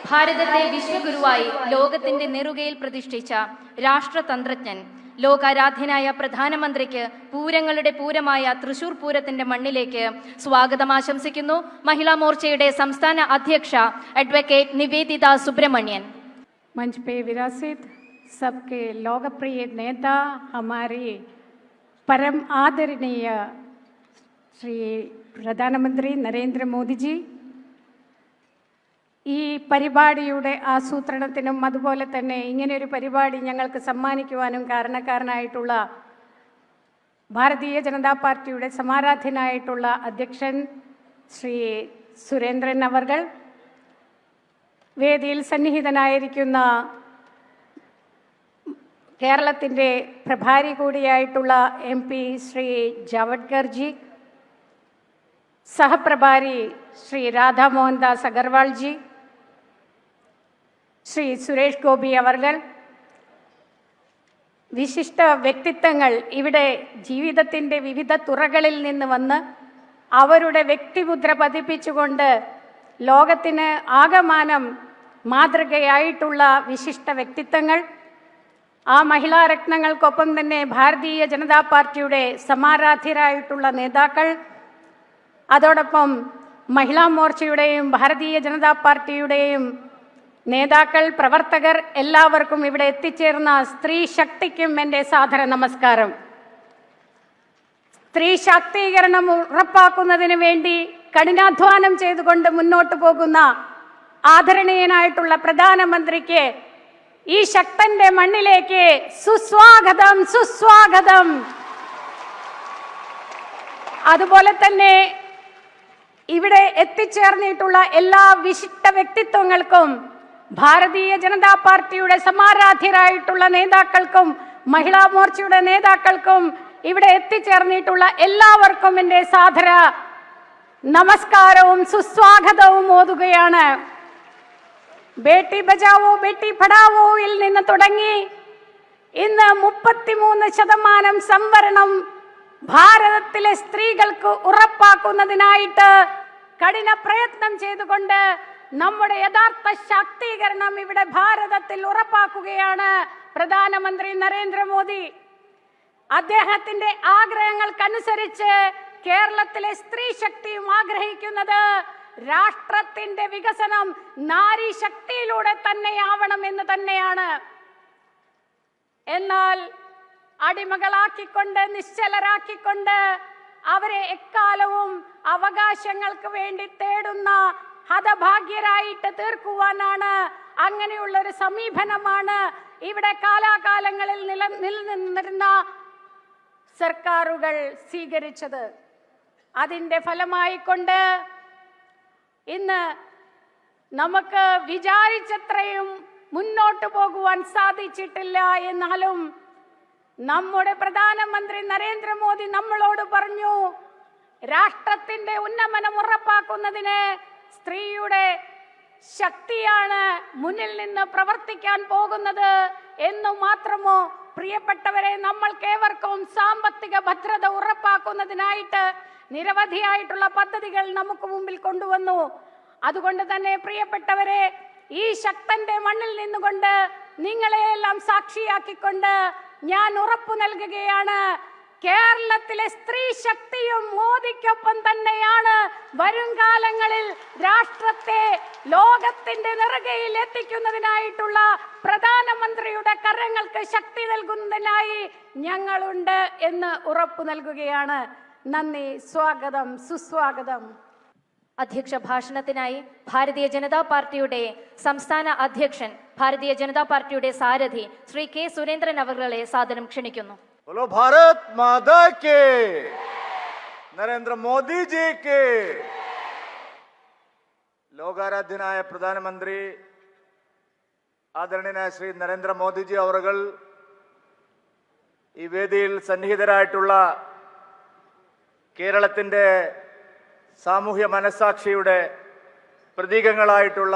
ഭാരതത്തെ വിശ്വഗുരുവായി ലോകത്തിന്റെ നെറുകയിൽ പ്രതിഷ്ഠിച്ച രാഷ്ട്രതന്ത്രജ്ഞൻ, ലോകാരാധ്യനായ പ്രധാനമന്ത്രിക്ക് പൂരങ്ങളുടെ പൂരമായ തൃശൂർ പൂരത്തിന്റെ മണ്ണിലേക്ക് സ്വാഗതം ആശംസിക്കുന്നു महिला मोर्चയുടെ സംസ്ഥാന അധ്യക്ഷ അഡ്വക്കേറ്റ് നിവേദിത സുബ്രഹ്മണ്യൻ। मंच पे विरासित सबके लोकप्रिय नेता हमारे परम आदरणीय श्री प्रधानमंत्री नरेंद्र मोदी जी, ഈ പരിപാടിയുടെ ആസൂത്രണത്തിനും അതുപോലെ തന്നെ ഇങ്ങനെയൊരു പരിപാടി ഞങ്ങൾക്ക് സമ്മാനിക്കുവാനും കാരണക്കാരനായിട്ടുള്ള ഭാരതീയ ജനതാ പാർട്ടിയുടെ സമാരാധ്യനായിട്ടുള്ള അധ്യക്ഷൻ ശ്രീ സുരേന്ദ്രൻ അവർകൾ, വേദിയിൽ സന്നിഹിതനായിരിക്കുന്ന കേരളത്തിൻ്റെ പ്രഭാരി കൂടിയായിട്ടുള്ള MP ശ്രീ ജാവഡ്കർജി, സഹപ്രഭാരി ശ്രീ രാധാ മോഹൻദാസ് അഗർവാൾ ജി, ശ്രീ സുരേഷ് ഗോപി അവർകൾ, വിശിഷ്ട വ്യക്തിത്വങ്ങൾ ഇവിടെ ജീവിതത്തിൻ്റെ വിവിധ തുറകളിൽ നിന്ന് വന്ന് അവരുടെ വ്യക്തിമുദ്ര പതിപ്പിച്ചുകൊണ്ട് ലോകത്തിന് ആകമാനം മാതൃകയായിട്ടുള്ള വിശിഷ്ട വ്യക്തിത്വങ്ങൾ, ആ മഹിളാരത്നങ്ങൾക്കൊപ്പം തന്നെ ഭാരതീയ ജനതാ പാർട്ടിയുടെ സമാരാധ്യരായിട്ടുള്ള നേതാക്കൾ, അതോടൊപ്പം महिला മോർച്ചയുടെയും ഭാരതീയ ജനതാ പാർട്ടിയുടെയും നേതാക്കൾ, പ്രവർത്തകർ എല്ലാവർക്കും ഇവിടെ എത്തിച്ചേർന്ന സ്ത്രീ ശക്തിക്കും എൻ്റെ സാദര നമസ്കാരം। സ്ത്രീ ശാക്തീകരണം ഉറപ്പാക്കുന്നതിന് വേണ്ടി കഠിനാധ്വാനം ചെയ്തുകൊണ്ട് മുന്നോട്ട് പോകുന്ന ആദരണീയനായിട്ടുള്ള പ്രധാനമന്ത്രിക്ക് ഈ ശക്തന്റെ മണ്ണിലേക്ക് സുസ്വാഗതം, സുസ്വാഗതം। അതുപോലെ തന്നെ ഇവിടെ എത്തിച്ചേർന്നിട്ടുള്ള എല്ലാ വിശിഷ്ട വ്യക്തിത്വങ്ങൾക്കും, ഭാരതീയ ജനതാ പാർട്ടിയുടെ സമാരാധ്യരായിട്ടുള്ള നേതാക്കൾക്കും महिला മോർച്ചയുടെ നേതാക്കൾക്കും ഇവിടെ എത്തിച്ചേർന്നിട്ടുള്ള എല്ലാവർക്കും എൻ്റെ സാദര നമസ്കാരവും സുസ്വാഗതവും ഓതുകയാണ്। ബേട്ടി ബചാവോ ബേട്ടി പഠാവോയിൽ നിന്ന് തുടങ്ങി ഇന്ന് 33% സംവരണം ഭാരതത്തിലെ സ്ത്രീകൾക്ക് ഉറപ്പാക്കുന്നതിനായിട്ട് കഠിന പ്രയത്നം ചെയ്തുകൊണ്ട് നമ്മുടെ യഥാർത്ഥ ശാക്തീകരണം ഇവിടെ ഭാരതത്തിൽ ഉറപ്പാക്കുകയാണ് പ്രധാനമന്ത്രി നരേന്ദ്രമോദി। അദ്ദേഹത്തിന്റെ ആഗ്രഹങ്ങൾക്കനുസരിച്ച് കേരളത്തിലെ സ്ത്രീ ശക്തിയും ആഗ്രഹിക്കുന്നത് രാഷ്ട്രത്തിന്റെ വികസനം നാരി ശക്തിയിലൂടെ തന്നെയാവണമെന്ന് തന്നെയാണ്। എന്നാൽ അടിമകളാക്കിക്കൊണ്ട്, നിശ്ചലരാക്കിക്കൊണ്ട് അവരെ എക്കാലവും അവകാശങ്ങൾക്ക് വേണ്ടി തേടുന്ന ഹതഭാഗ്യരായിട്ട് തീർക്കുവാനാണ്, അങ്ങനെയുള്ള ഒരു സമീപനമാണ് ഇവിടെ കാലാകാലങ്ങളിൽ നിലനിന്നിരുന്ന സർക്കാരുകൾ സ്വീകരിച്ചത്। അതിൻ്റെ ഫലമായിക്കൊണ്ട് ഇന്ന് നമുക്ക് വിചാരിച്ചത്രയും മുന്നോട്ട് പോകുവാൻ സാധിച്ചിട്ടില്ല। എന്നാലും നമ്മുടെ പ്രധാനമന്ത്രി നരേന്ദ്രമോദി നമ്മളോട് പറഞ്ഞു, രാഷ്ട്രത്തിന്റെ ഉന്നമനം ഉറപ്പാക്കുന്നതിന് സ്ത്രീയുടെ ശക്തിയാണ് മുന്നിൽ നിന്ന് പ്രവർത്തിക്കാൻ പോകുന്നത് എന്നു മാത്രമോ? പ്രിയപ്പെട്ടവരെ, നമ്മൾക്കേവർക്കും സാമ്പത്തിക ഭദ്രത ഉറപ്പാക്കുന്നതിനായിട്ട് നിരവധിയായിട്ടുള്ള പദ്ധതികൾ നമുക്ക് മുമ്പിൽ കൊണ്ടുവന്നു। അതുകൊണ്ട് തന്നെ പ്രിയപ്പെട്ടവരെ, ഈ ശക്തന്റെ മണ്ണിൽ നിന്നുകൊണ്ട് നിങ്ങളെയെല്ലാം സാക്ഷിയാക്കിക്കൊണ്ട് ഞാൻ ഉറപ്പു നൽകുകയാണ്, കേരളത്തിലെ സ്ത്രീ ശക്തിയും മോദിക്കൊപ്പം തന്നെയാണ് വരും കാലങ്ങളിൽ രാഷ്ട്രത്തെ ലോകത്തിന്റെ നെറുകയിൽ എത്തിക്കുന്നതിനായിട്ടുള്ള പ്രധാനമന്ത്രിയുടെ കരങ്ങൾക്ക് ശക്തി നൽകുന്നതിനായി ഞങ്ങളുണ്ട് എന്ന് ഉറപ്പു നൽകുകയാണ്। നന്ദി, സ്വാഗതം, സുസ്വാഗതം। അധ്യക്ഷ ഭാഷണത്തിനായി ഭാരതീയ ജനതാ പാർട്ടിയുടെ സംസ്ഥാന അധ്യക്ഷൻ, ഭാരതീയ ജനതാ പാർട്ടിയുടെ സാരഥി ശ്രീ കെ സുരേന്ദ്രൻ അവരുടെ സാദരം ക്ഷണിക്കുന്നു। बोलो भारत माता के, नरेंद्र मोदी जी के। ലോകാരാധ്യനായ പ്രധാനമന്ത്രി ആദരണീയനായ ശ്രീ നരേന്ദ്ര മോദിജി അവர்கள் ഈ വേദിയിൽ സന്നിഹിതരായിട്ടുള്ള കേരളത്തിൻ്റെ സാമൂഹ്യ മനസ്സാക്ഷിയുടെ പ്രതീകങ്ങളായിട്ടുള്ള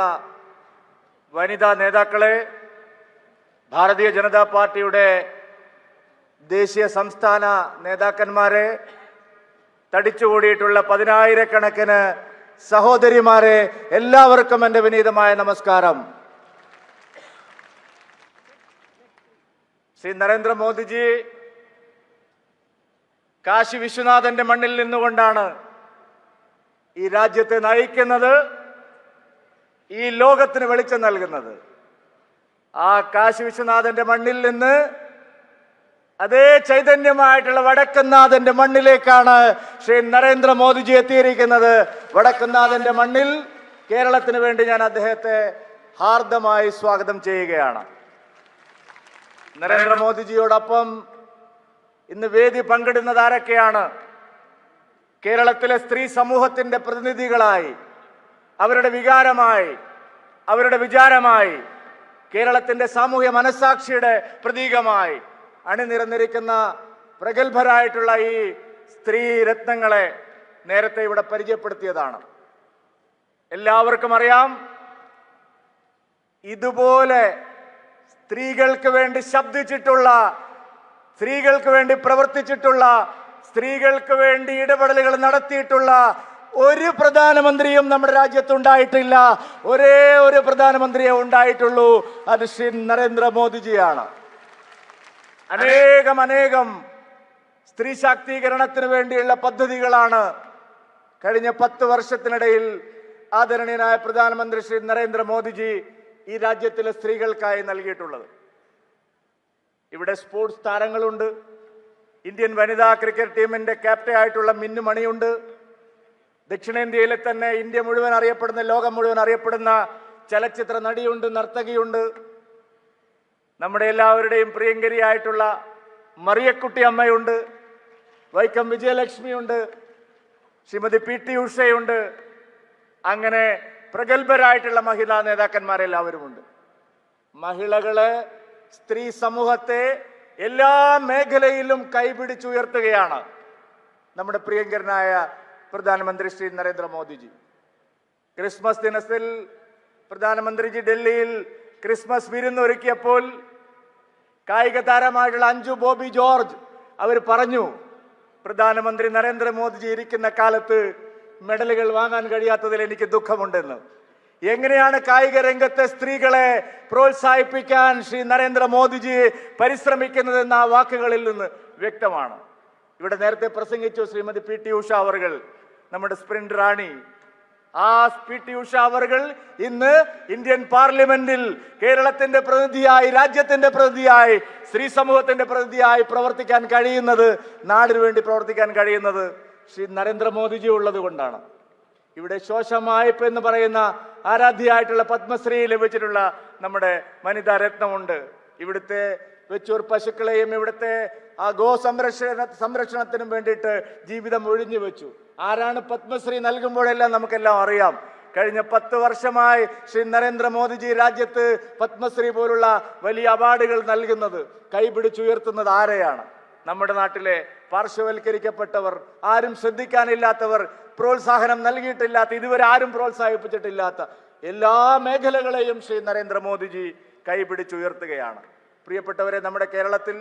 വനിതാ നേതാക്കളെ, ഭാരതീയ ജനതാ പാർട്ടിയുടെ ദേശീയ സംസ്ഥാന നേതാക്കന്മാരെ, തടിച്ചുകൂടിയിട്ടുള്ള 10,000 കണക്കിന് സഹോദരിമാരെ, എല്ലാവർക്കും എൻ്റെ വിനീതമായ നമസ്കാരം. ശ്രീ നരേന്ദ്രമോദിജി കാശി വിശ്വനാഥന്റെ മണ്ണിൽ നിന്നുകൊണ്ടാണ് ഈ രാജ്യത്തെ നയിക്കുന്നത്, ഈ ലോകത്തിന് വെളിച്ചം നൽകുന്നത്. ആ കാശി വിശ്വനാഥന്റെ മണ്ണിൽ നിന്ന് അതേ ചൈതന്യമായിട്ടുള്ള വടക്കനാഥന്റെ മണ്ണിലേക്കാണ് ശ്രീ നരേന്ദ്രമോദിജി എത്തിയിരിക്കുന്നത്. വടക്കനാഥന്റെ മണ്ണിൽ കേരളത്തിന് വേണ്ടി ഞാൻ അദ്ദേഹത്തെ ഹാർദമായി സ്വാഗതം ചെയ്യുകയാണ്. നരേന്ദ്രമോദിജിയോടൊപ്പം ഇന്ന് വേദി പങ്കിടുന്നത് ആരൊക്കെയാണ്? കേരളത്തിലെ സ്ത്രീ സമൂഹത്തിന്റെ പ്രതിനിധികളായി, അവരുടെ വികാരമായി, അവരുടെ വിചാരമായി, കേരളത്തിന്റെ സാമൂഹ്യ മനസ്സാക്ഷിയുടെ പ്രതീകമായി അണിനിരന്നിരിക്കുന്ന പ്രഗത്ഭരായിട്ടുള്ള ഈ സ്ത്രീ രത്നങ്ങളെ നേരത്തെ ഇവിടെ പരിചയപ്പെടുത്തിയതാണ്. എല്ലാവർക്കും അറിയാം, ഇതുപോലെ സ്ത്രീകൾക്ക് വേണ്ടി ശബ്ദിച്ചിട്ടുള്ള, സ്ത്രീകൾക്ക് വേണ്ടി പ്രവർത്തിച്ചിട്ടുള്ള, സ്ത്രീകൾക്ക് വേണ്ടി ഇടപെടലുകൾ നടത്തിയിട്ടുള്ള ഒരു പ്രധാനമന്ത്രിയും നമ്മുടെ രാജ്യത്തുണ്ടായിട്ടില്ല. ഒരേ ഒരു പ്രധാനമന്ത്രിയെ ഉണ്ടായിട്ടുള്ളൂ, അത് ശ്രീ നരേന്ദ്രമോദിജിയാണ്. അനേകം സ്ത്രീ ശാക്തീകരണത്തിന് വേണ്ടിയുള്ള പദ്ധതികളാണ് കഴിഞ്ഞ 10 വർഷത്തിനിടയിൽ ആദരണീയനായ പ്രധാനമന്ത്രി ശ്രീ നരേന്ദ്രമോദിജി ഈ രാജ്യത്തിലെ സ്ത്രീകൾക്കായി നൽകിയിട്ടുള്ളത്. ഇവിടെ സ്പോർട്സ് താരങ്ങളുണ്ട്. ഇന്ത്യൻ വനിതാ ക്രിക്കറ്റ് ടീമിന്റെ ക്യാപ്റ്റൻ ആയിട്ടുള്ള മിന്നു മണിയുണ്ട്. ദക്ഷിണേന്ത്യയിലെ തന്നെ ഇന്ത്യ മുഴുവൻ അറിയപ്പെടുന്ന, ലോകം മുഴുവൻ അറിയപ്പെടുന്ന ചലച്ചിത്ര നടിയുണ്ട്, നർത്തകിയുണ്ട്. നമ്മുടെ എല്ലാവരുടെയും പ്രിയങ്കരിയായിട്ടുള്ള മറിയക്കുട്ടി അമ്മയുണ്ട്, വൈക്കം വിജയലക്ഷ്മിയുണ്ട്, ശ്രീമതി PT ഉഷയുണ്ട്. അങ്ങനെ പ്രഗത്ഭരായിട്ടുള്ള മഹിളാ നേതാക്കന്മാരെല്ലാവരുമുണ്ട്. മഹിളകളെ, സ്ത്രീ സമൂഹത്തെ എല്ലാ മേഖലയിലും കൈപിടിച്ചുയർത്തുകയാണ് നമ്മുടെ പ്രിയങ്കരനായ പ്രധാനമന്ത്രി ശ്രീ നരേന്ദ്രമോദിജി. ക്രിസ്മസ് ദിനത്തിൽ പ്രധാനമന്ത്രിജി ഡൽഹിയിൽ ക്രിസ്മസ് വിരുന്നൊരുക്കിയപ്പോൾ കായിക താരമായിട്ടുള്ള അഞ്ജു ബോബി ജോർജ് അവർ പറഞ്ഞു, പ്രധാനമന്ത്രി നരേന്ദ്രമോദിജി ഇരിക്കുന്ന കാലത്ത് മെഡലുകൾ വാങ്ങാൻ കഴിയാത്തതിൽ എനിക്ക് ദുഃഖമുണ്ടെന്ന്. എങ്ങനെയാണ് കായിക രംഗത്തെ സ്ത്രീകളെ പ്രോത്സാഹിപ്പിക്കാൻ ശ്രീ നരേന്ദ്രമോദിജി പരിശ്രമിക്കുന്നതെന്ന് ആ വാക്കുകളിൽ നിന്ന് വ്യക്തമാണ്. ഇവിടെ നേരത്തെ പ്രസംഗിച്ചു ശ്രീമതി PT ഉഷ അവർകൾ, നമ്മുടെ സ്പ്രിന്റ് റാണി. ആ PT ഉഷ അവർകൾ ഇന്ന് ഇന്ത്യൻ പാർലമെന്റിൽ കേരളത്തിന്റെ പ്രതിനിധിയായി, രാജ്യത്തിന്റെ പ്രതിനിധിയായി, സ്ത്രീ സമൂഹത്തിന്റെ പ്രതിനിധിയായി പ്രവർത്തിക്കാൻ കഴിയുന്നത്, നാടിനു വേണ്ടി പ്രവർത്തിക്കാൻ കഴിയുന്നത് ശ്രീ നരേന്ദ്രമോദിജി ഉള്ളത് കൊണ്ടാണ്. ഇവിടെ ശോശമായ്പ് എന്ന് പറയുന്ന ആരാധ്യയായിട്ടുള്ള പത്മശ്രീ ലഭിച്ചിട്ടുള്ള നമ്മുടെ വനിതാ രത്നമുണ്ട്. ഇവിടുത്തെ വെച്ചൂർ പശുക്കളെയും ഇവിടുത്തെ ആ സംരക്ഷണത്തിനും വേണ്ടിയിട്ട് ജീവിതം ഒഴിഞ്ഞു വെച്ചു. ആരാണ് പത്മശ്രീ നൽകുമ്പോഴെല്ലാം നമുക്കെല്ലാം അറിയാം. കഴിഞ്ഞ 10 വർഷമായി ശ്രീ നരേന്ദ്രമോദിജി രാജ്യത്ത് പത്മശ്രീ പോലുള്ള വലിയ അവാർഡുകൾ നൽകുന്നത്, കൈപിടിച്ചുയർത്തുന്നത് ആരെയാണ്? നമ്മുടെ നാട്ടിലെ പാർശ്വവൽക്കരിക്കപ്പെട്ടവർ, ആരും ശ്രദ്ധിക്കാനില്ലാത്തവർ, പ്രോത്സാഹനം നൽകിയിട്ടില്ലാത്ത, ഇതുവരെ ആരും പ്രോത്സാഹിപ്പിച്ചിട്ടില്ലാത്ത എല്ലാ മേഖലകളെയും ശ്രീ നരേന്ദ്രമോദിജി കൈപിടിച്ചുയർത്തുകയാണ്. പ്രിയപ്പെട്ടവരെ, നമ്മുടെ കേരളത്തിൽ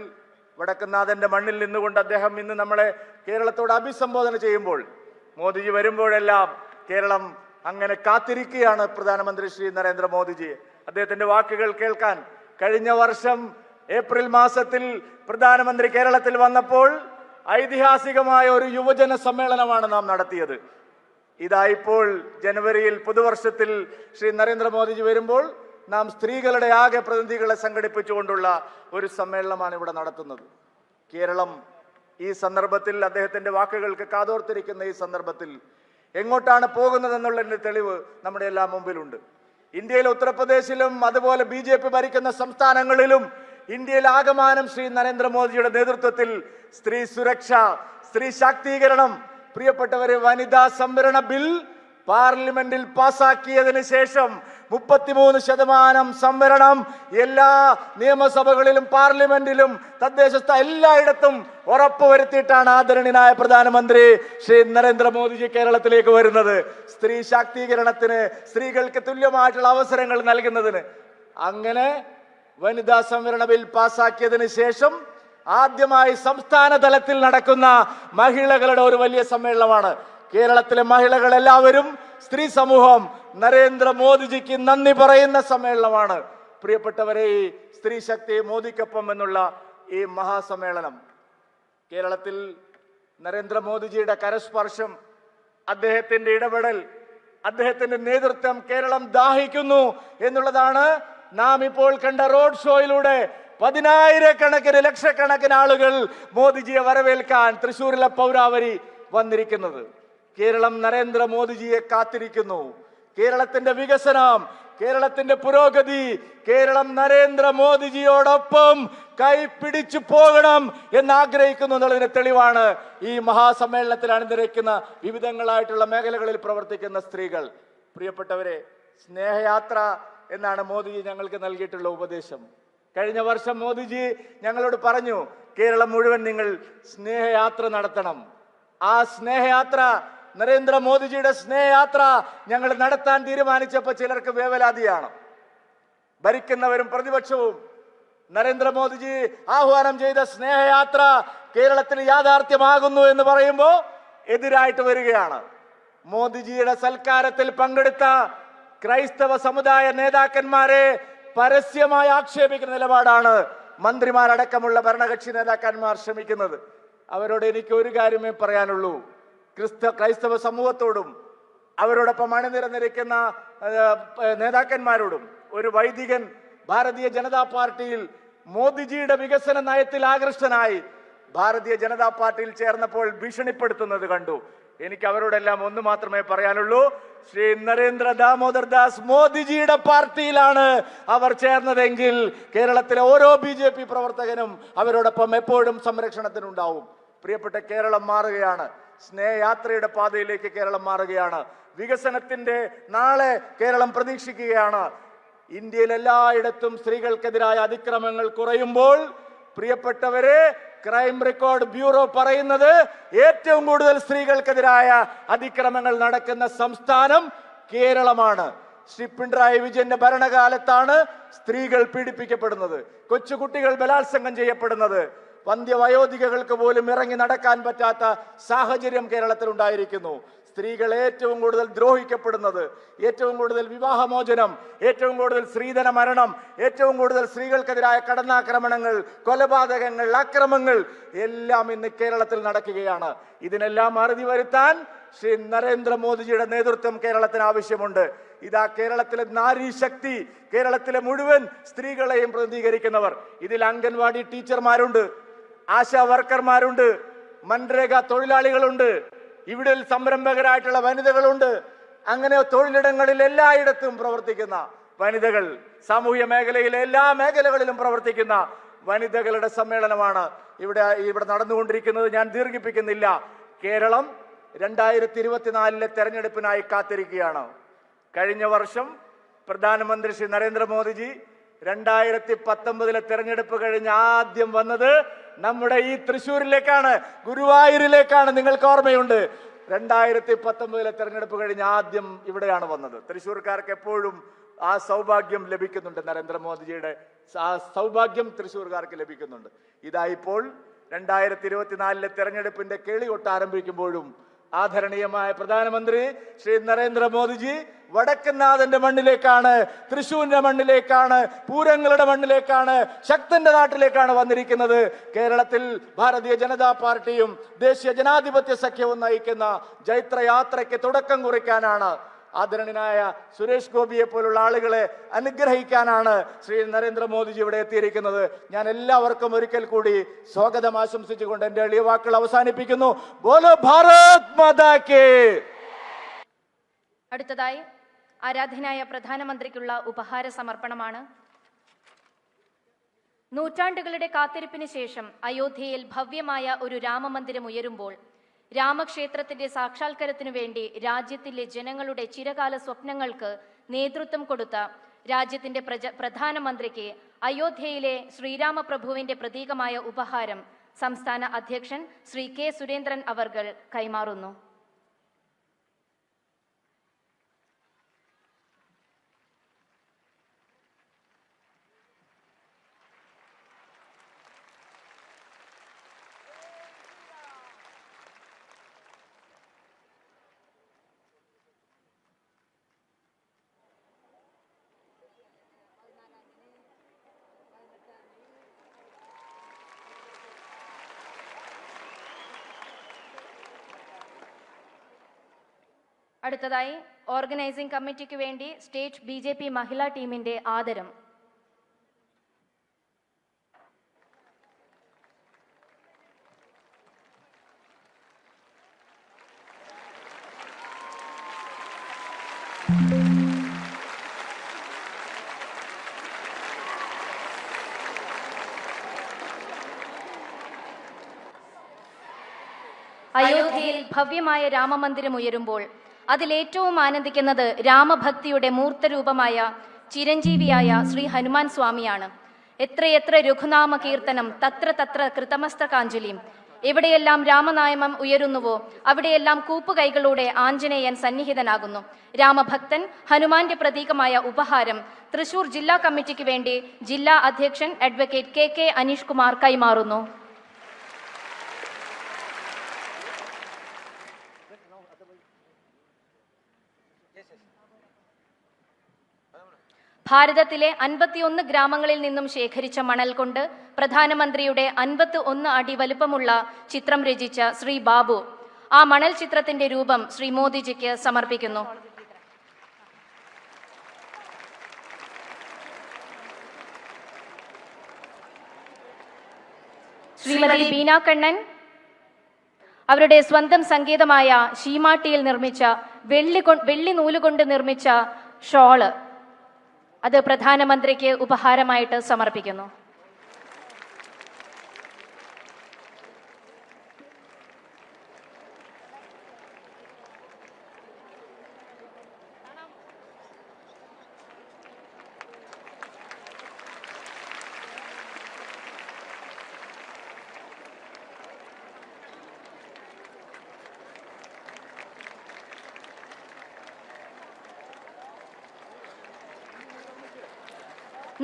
വടക്കനാഥന്റെ മണ്ണിൽ നിന്നുകൊണ്ട് അദ്ദേഹം ഇന്ന് നമ്മളെ കേരളത്തോട് അഭിസംബോധന ചെയ്യുമ്പോൾ, മോദിജി വരുമ്പോഴെല്ലാം കേരളം അങ്ങനെ കാത്തിരിക്കുകയാണ് പ്രധാനമന്ത്രി ശ്രീ നരേന്ദ്രമോദിജി അദ്ദേഹത്തിന്റെ വാക്കുകൾ കേൾക്കാൻ. കഴിഞ്ഞ വർഷം ഏപ്രിൽ മാസത്തിൽ പ്രധാനമന്ത്രി കേരളത്തിൽ വന്നപ്പോൾ ഐതിഹാസികമായ ഒരു യുവജന സമ്മേളനമാണ് നാം നടത്തിയത്. ഇതായിപ്പോൾ ജനുവരിയിൽ പുതുവർഷത്തിൽ ശ്രീ നരേന്ദ്രമോദിജി വരുമ്പോൾ നാം സ്ത്രീകളുടെ ആകെ പ്രതിനിധികളെ സംഘടിപ്പിച്ചുകൊണ്ടുള്ള ഒരു സമ്മേളനമാണ് ഇവിടെ നടത്തുന്നത്. കേരളം ഈ സന്ദർഭത്തിൽ, അദ്ദേഹത്തിന്റെ വാക്കുകൾക്ക് കാതോർത്തിരിക്കുന്ന ഈ സന്ദർഭത്തിൽ എങ്ങോട്ടാണ് പോകുന്നതെന്നുള്ളതിന്റെ തെളിവ് നമ്മുടെ എല്ലാം മുമ്പിലുണ്ട്. ഇന്ത്യയിലെ ഉത്തർപ്രദേശിലും അതുപോലെ BJP ഭരിക്കുന്ന സംസ്ഥാനങ്ങളിലും ഇന്ത്യയിൽ ആകമാനം ശ്രീ നരേന്ദ്രമോദിയുടെ നേതൃത്വത്തിൽ സ്ത്രീ സുരക്ഷ, സ്ത്രീ ശാക്തീകരണം, പ്രിയപ്പെട്ടവരെ, വനിതാ സംവരണ ബിൽ പാർലമെന്റിൽ പാസാക്കിയതിന് ശേഷം 33% സംവരണം എല്ലാ നിയമസഭകളിലും പാർലമെന്റിലും തദ്ദേശ എല്ലായിടത്തും ഉറപ്പുവരുത്തിയിട്ടാണ് ആദരണീയനായ പ്രധാനമന്ത്രി ശ്രീ നരേന്ദ്രമോദിജി കേരളത്തിലേക്ക് വരുന്നത്. സ്ത്രീ ശാക്തീകരണത്തിന്, സ്ത്രീകൾക്ക് തുല്യമായിട്ടുള്ള അവസരങ്ങൾ നൽകുന്നതിന്. അങ്ങനെ വനിതാ സംവരണ ബിൽ പാസാക്കിയതിന് ശേഷം ആദ്യമായി സംസ്ഥാന തലത്തിൽ നടക്കുന്ന മഹിളകളുടെ ഒരു വലിയ സമ്മേളനമാണ്. കേരളത്തിലെ മഹിളകൾ എല്ലാവരും, സ്ത്രീ സമൂഹം നരേന്ദ്രമോദിജിക്ക് നന്ദി പറയുന്ന സമ്മേളനമാണ് പ്രിയപ്പെട്ടവരെ ഈ സ്ത്രീ ശക്തി മോദിക്കൊപ്പം എന്നുള്ള ഈ മഹാസമ്മേളനം. കേരളത്തിൽ നരേന്ദ്രമോദിജിയുടെ കരസ്പർശം, അദ്ദേഹത്തിന്റെ ഇടപെടൽ, അദ്ദേഹത്തിന്റെ നേതൃത്വം കേരളം ദാഹിക്കുന്നു എന്നുള്ളതാണ് നാം ഇപ്പോൾ കണ്ട റോഡ് ഷോയിലൂടെ പതിനായിരക്കണക്കിന് ലക്ഷക്കണക്കിന് ആളുകൾ മോദിജിയെ വരവേൽക്കാൻ തൃശ്ശൂരിലെ പൗരാവരി വന്നിരിക്കുന്നത്. കേരളം നരേന്ദ്രമോദിജിയെ കാത്തിരിക്കുന്നു. കേരളത്തിന്റെ വികസനം, കേരളത്തിന്റെ പുരോഗതി, കേരളം നരേന്ദ്രമോദിജിയോടൊപ്പം കൈപിടിച്ചു പോകണം എന്ന് ആഗ്രഹിക്കുന്നു എന്നുള്ളതിന് തെളിവാണ് ഈ മഹാസമ്മേളനത്തിൽ അണിനിരക്കുന്ന വിവിധങ്ങളായിട്ടുള്ള മേഖലകളിൽ പ്രവർത്തിക്കുന്ന സ്ത്രീകൾ. പ്രിയപ്പെട്ടവരെ, സ്നേഹയാത്ര എന്നാണ് മോദിജി ഞങ്ങൾക്ക് നൽകിയിട്ടുള്ള ഉപദേശം. കഴിഞ്ഞ വർഷം മോദിജി ഞങ്ങളോട് പറഞ്ഞു, കേരളം മുഴുവൻ നിങ്ങൾ സ്നേഹയാത്ര നടത്തണം. ആ സ്നേഹയാത്ര, നരേന്ദ്രമോദിജിയുടെ സ്നേഹയാത്ര ഞങ്ങൾ നടത്താൻ തീരുമാനിച്ചപ്പോൾ ചിലർക്ക് വേവലാതിയാണ്. ഭരിക്കുന്നവരും പ്രതിപക്ഷവും നരേന്ദ്രമോദിജി ആഹ്വാനം ചെയ്ത സ്നേഹയാത്ര കേരളത്തിൽ യാഥാർത്ഥ്യമാകുന്നു എന്ന് പറയുമ്പോൾ എതിരായിട്ട് വരികയാണ്. മോദിജിയുടെ സൽക്കാരത്തിൽ പങ്കെടുത്ത ക്രൈസ്തവ സമുദായ നേതാക്കന്മാരെ പരസ്യമായി ആക്ഷേപിക്കുന്ന നിലപാടാണ് മന്ത്രിമാരടക്കമുള്ള ഭരണകക്ഷി നേതാക്കന്മാർ ശ്രമിക്കുന്നത്. അവരോട് എനിക്ക് ഒരു കാര്യമേ പറയാനുള്ളൂ. ക്രൈസ്തവ സമൂഹത്തോടും അവരോടൊപ്പം അണിനിരന്നിരിക്കുന്ന നേതാക്കന്മാരോടും, ഒരു വൈദികൻ ഭാരതീയ ജനതാ പാർട്ടിയിൽ മോദിജിയുടെ വികസന നയത്തിൽ ആകൃഷ്ടനായി ഭാരതീയ ജനതാ പാർട്ടിയിൽ ചേർന്നപ്പോൾ ഭീഷണിപ്പെടുത്തുന്നത് കണ്ടു. എനിക്ക് അവരോടെല്ലാം ഒന്ന് മാത്രമേ പറയാനുള്ളൂ. ശ്രീ നരേന്ദ്ര ദാമോദർ ദാസ് മോദിജിയുടെ പാർട്ടിയിലാണ് അവർ ചേർന്നതെങ്കിൽ കേരളത്തിലെ ഓരോ BJP പ്രവർത്തകനും അവരോടൊപ്പം എപ്പോഴും സംരക്ഷണത്തിനുണ്ടാവും. പ്രിയപ്പെട്ട, കേരളം മാറുകയാണ്. സ്നേഹയാത്രയുടെ പാതയിലേക്ക് കേരളം മാറുകയാണ്. വികസനത്തിന്റെ നാളെ കേരളം പ്രതീക്ഷിക്കുകയാണ്. ഇന്ത്യയിൽ എല്ലായിടത്തും സ്ത്രീകൾക്കെതിരായ അതിക്രമങ്ങൾ കുറയുമ്പോൾ പ്രിയപ്പെട്ടവരെ, ക്രൈം റെക്കോർഡ് ബ്യൂറോ പറയുന്നത് ഏറ്റവും കൂടുതൽ സ്ത്രീകൾക്കെതിരായ അതിക്രമങ്ങൾ നടക്കുന്ന സംസ്ഥാനം കേരളമാണ്. ശ്രീ പിണറായി വിജയന്റെ ഭരണകാലത്താണ് സ്ത്രീകൾ പീഡിപ്പിക്കപ്പെടുന്നത്, കൊച്ചുകുട്ടികൾ ബലാത്സംഗം ചെയ്യപ്പെടുന്നത്, വന്ധ്യവയോധികൾക്ക് പോലും ഇറങ്ങി നടക്കാൻ പറ്റാത്ത സാഹചര്യം കേരളത്തിൽ ഉണ്ടായിരിക്കുന്നു. സ്ത്രീകൾ ഏറ്റവും കൂടുതൽ ദ്രോഹിക്കപ്പെടുന്നത്, ഏറ്റവും കൂടുതൽ വിവാഹമോചനം, ഏറ്റവും കൂടുതൽ സ്ത്രീധന മരണം, ഏറ്റവും കൂടുതൽ സ്ത്രീകൾക്കെതിരായ കടന്നാക്രമണങ്ങൾ, കൊലപാതകങ്ങൾ, അക്രമങ്ങൾ എല്ലാം ഇന്ന് കേരളത്തിൽ നടക്കുകയാണ്. ഇതിനെല്ലാം അറുതി വരുത്താൻ ശ്രീ നരേന്ദ്രമോദിജിയുടെ നേതൃത്വം കേരളത്തിന് ആവശ്യമുണ്ട്. ഇതാ കേരളത്തിലെ നാരി ശക്തി, കേരളത്തിലെ മുഴുവൻ സ്ത്രീകളെയും പ്രതിനിധീകരിക്കുന്നവർ. ഇതിൽ അംഗൻവാടി ടീച്ചർമാരുണ്ട്, ആശാ വർക്കർമാരുണ്ട്, മൻരേഗ തൊഴിലാളികളുണ്ട്, ഇവിടെ സംരംഭകരായിട്ടുള്ള വനിതകളുണ്ട്. അങ്ങനെ തൊഴിലിടങ്ങളിൽ എല്ലായിടത്തും പ്രവർത്തിക്കുന്ന വനിതകൾ, സാമൂഹ്യ മേഖലയിലെ എല്ലാ മേഖലകളിലും പ്രവർത്തിക്കുന്ന വനിതകളുടെ സമ്മേളനമാണ് ഇവിടെ നടന്നുകൊണ്ടിരിക്കുന്നത്. ഞാൻ ദീർഘിപ്പിക്കുന്നില്ല. കേരളം 2024 തെരഞ്ഞെടുപ്പിനായി കാത്തിരിക്കുകയാണ്. കഴിഞ്ഞ വർഷം പ്രധാനമന്ത്രി ശ്രീ നരേന്ദ്രമോദിജി 2019 തെരഞ്ഞെടുപ്പ് കഴിഞ്ഞ് ആദ്യം വന്നത് നമ്മുടെ ഈ തൃശ്ശൂരിലേക്കാണ്, ഗുരുവായൂരിലേക്കാണ്. നിങ്ങൾക്ക് ഓർമ്മയുണ്ട്, 2019 തെരഞ്ഞെടുപ്പ് കഴിഞ്ഞ് ആദ്യം ഇവിടെയാണ് വന്നത്. തൃശ്ശൂർക്കാർക്ക് എപ്പോഴും ആ സൗഭാഗ്യം ലഭിക്കുന്നുണ്ട്. നരേന്ദ്രമോദിജിയുടെ ആ സൗഭാഗ്യം തൃശ്ശൂർക്കാർക്ക് ലഭിക്കുന്നുണ്ട്. ഇതാ ഇപ്പോൾ 2024 തെരഞ്ഞെടുപ്പിന്റെ കേളി കൊട്ട് ആരംഭിക്കുമ്പോഴും ആദരണീയമായ പ്രധാനമന്ത്രി ശ്രീ നരേന്ദ്രമോദിജി വടക്കനാഥന്റെ മണ്ണിലേക്കാണ്, തൃശ്ശൂരിന്റെ മണ്ണിലേക്കാണ്, പൂരങ്ങളുടെ മണ്ണിലേക്കാണ്, ശക്തന്റെ നാട്ടിലേക്കാണ് വന്നിരിക്കുന്നത്. കേരളത്തിൽ ഭാരതീയ ജനതാ പാർട്ടിയും ദേശീയ ജനാധിപത്യ സഖ്യവും നയിക്കുന്ന ജൈത്രയാത്രയ്ക്ക് തുടക്കം കുറിക്കാനാണ്. ആദരണീയനായ സുരേഷ് ഗോപിയെ പോലുള്ള ആളുകളെ അനുഗ്രഹിക്കാനാണ് ശ്രീ നരേന്ദ്രമോദിജി ഇവിടെ എത്തിയിരിക്കുന്നത്. ഞാൻ എല്ലാവർക്കും ഒരിക്കൽ കൂടി സ്വാഗതം ആശംസിച്ചുകൊണ്ട് എന്റെ എളിയ വാക്കുകൾ അവസാനിപ്പിക്കുന്നു. ബോലോ ഭാരത് മാതാ കി. അടുത്തതായി ആരാധനായ പ്രധാനമന്ത്രിക്കുള്ള ഉപഹാര സമർപ്പണമാണ്. നൂറ്റാണ്ടുകളുടെ കാത്തിരിപ്പിന് ശേഷം അയോധ്യയിൽ ഭവ്യമായ ഒരു രാമമന്ദിരം ഉയരുമ്പോൾ രാമക്ഷേത്രത്തിന്റെ സാക്ഷാത്കാരത്തിനു വേണ്ടി രാജ്യത്തിലെ ജനങ്ങളുടെ ചിരകാല സ്വപ്നങ്ങൾക്ക് നേതൃത്വം കൊടുത്ത രാജ്യത്തിന്റെ പ്രധാനമന്ത്രിക്ക് അയോധ്യയിലെ ശ്രീരാമപ്രഭുവിന്റെ പ്രതീകമായ ഉപഹാരം സംസ്ഥാന അധ്യക്ഷൻ ശ്രീ കെ സുരേന്ദ്രൻ അവർകൾ കൈമാറുന്നു. അടുത്തതായി ഓർഗനൈസിംഗ് കമ്മിറ്റിക്ക് വേണ്ടി സ്റ്റേറ്റ് BJP മഹിളാ ടീമിന്റെ ആദരം. അയോധ്യയിൽ ഭവ്യമായ രാമമന്ദിരം ഉയരുമ്പോൾ അതിലേറ്റവും ആനന്ദിക്കുന്നത് രാമഭക്തിയുടെ മൂർത്തരൂപമായ ചിരഞ്ജീവിയായ ശ്രീ ഹനുമാൻ സ്വാമിയാണ്. എത്രയെത്ര രഘുനാമ കീർത്തനം തത്ര തത്ര കൃതമസ്തകാഞ്ജലിയും. എവിടെയെല്ലാം രാമനാമം ഉയരുന്നുവോ അവിടെയെല്ലാം കൂപ്പുകൈകളോടെ ആഞ്ജനേയൻ സന്നിഹിതനാകുന്നു. രാമഭക്തൻ ഹനുമാന്റെ പ്രതീകമായ ഉപഹാരം തൃശൂർ ജില്ലാ കമ്മിറ്റിക്ക് വേണ്ടി ജില്ലാ അധ്യക്ഷൻ അഡ്വക്കേറ്റ് KK അനീഷ് കുമാർ കൈമാറുന്നു. ഭാരതത്തിലെ 51 ഗ്രാമങ്ങളിൽ നിന്നും ശേഖരിച്ച മണൽ കൊണ്ട് പ്രധാനമന്ത്രിയുടെ 51 അടി വലുപ്പമുള്ള ചിത്രം രചിച്ച ശ്രീ ബാബു ആ മണൽ ചിത്രത്തിന്റെ രൂപം ശ്രീ മോദിജിക്ക് സമർപ്പിക്കുന്നു. ശ്രീമതി ബീന കണ്ണൻ അവരുടെ സ്വന്തം സംഗീതമായ ശീമാട്ടിയിൽ നിർമ്മിച്ച വെള്ളി നൂലുകൊണ്ട് നിർമ്മിച്ച ഷോള് അത് പ്രധാനമന്ത്രിക്ക് ഉപഹാരമായിട്ട് സമർപ്പിക്കുന്നു.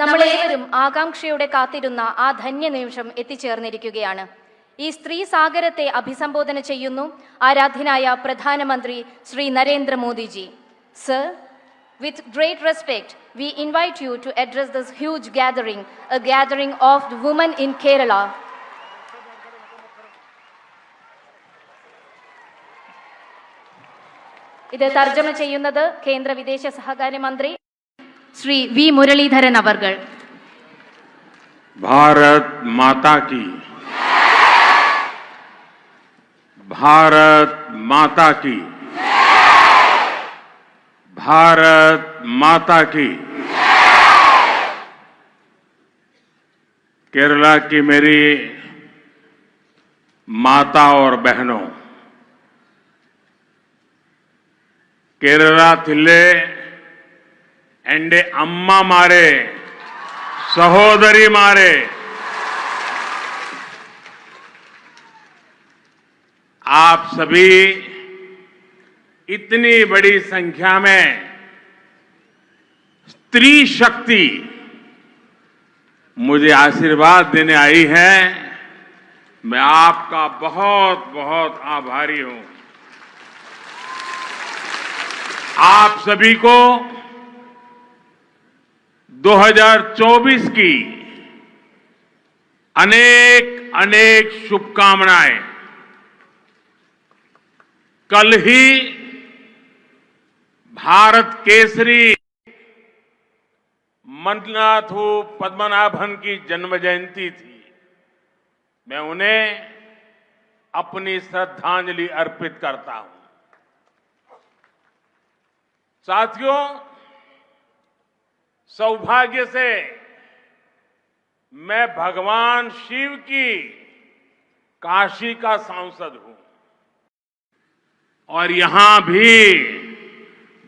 നമ്മളേവരും ആകാംക്ഷയോടെ കാത്തിരുന്ന ആ ധന്യ നിമിഷം എത്തിച്ചേർന്നിരിക്കുകയാണ്. ഈ സ്ത്രീ സാഗരത്തെ അഭിസംബോധന ചെയ്യുന്നു ആരാധ്യനായ പ്രധാനമന്ത്രി Shri Narendra Modi ji. Sir, with great respect, we invite you to address this huge gathering, a gathering of the women in Kerala. ഇത് തർജ്ജമ ചെയ്യുന്നത് കേന്ദ്ര വിദേശ സഹകാര്യ മന്ത്രി श्री V मुरलीधरन अवर्गल. भारत माता की, भारत माता की, भारत माता की। केरला की मेरी माता और बहनों, केरला थिल्ले एंडे अम्मा मारे सहोदरी मारे आप सभी इतनी बड़ी संख्या में स्त्री शक्ति मुझे आशीर्वाद देने आई है। मैं आपका बहुत बहुत आभारी हूं। आप सभी को 2024 की अनेक अनेक शुभकामनाएं। कल ही भारत केसरी मन्नाथू पद्मनाभन की जन्म जयंती थी। मैं उन्हें अपनी श्रद्धांजलि अर्पित करता हूं। साथियों, सौभाग्य से मैं भगवान शिव की काशी का सांसद हूं और यहां भी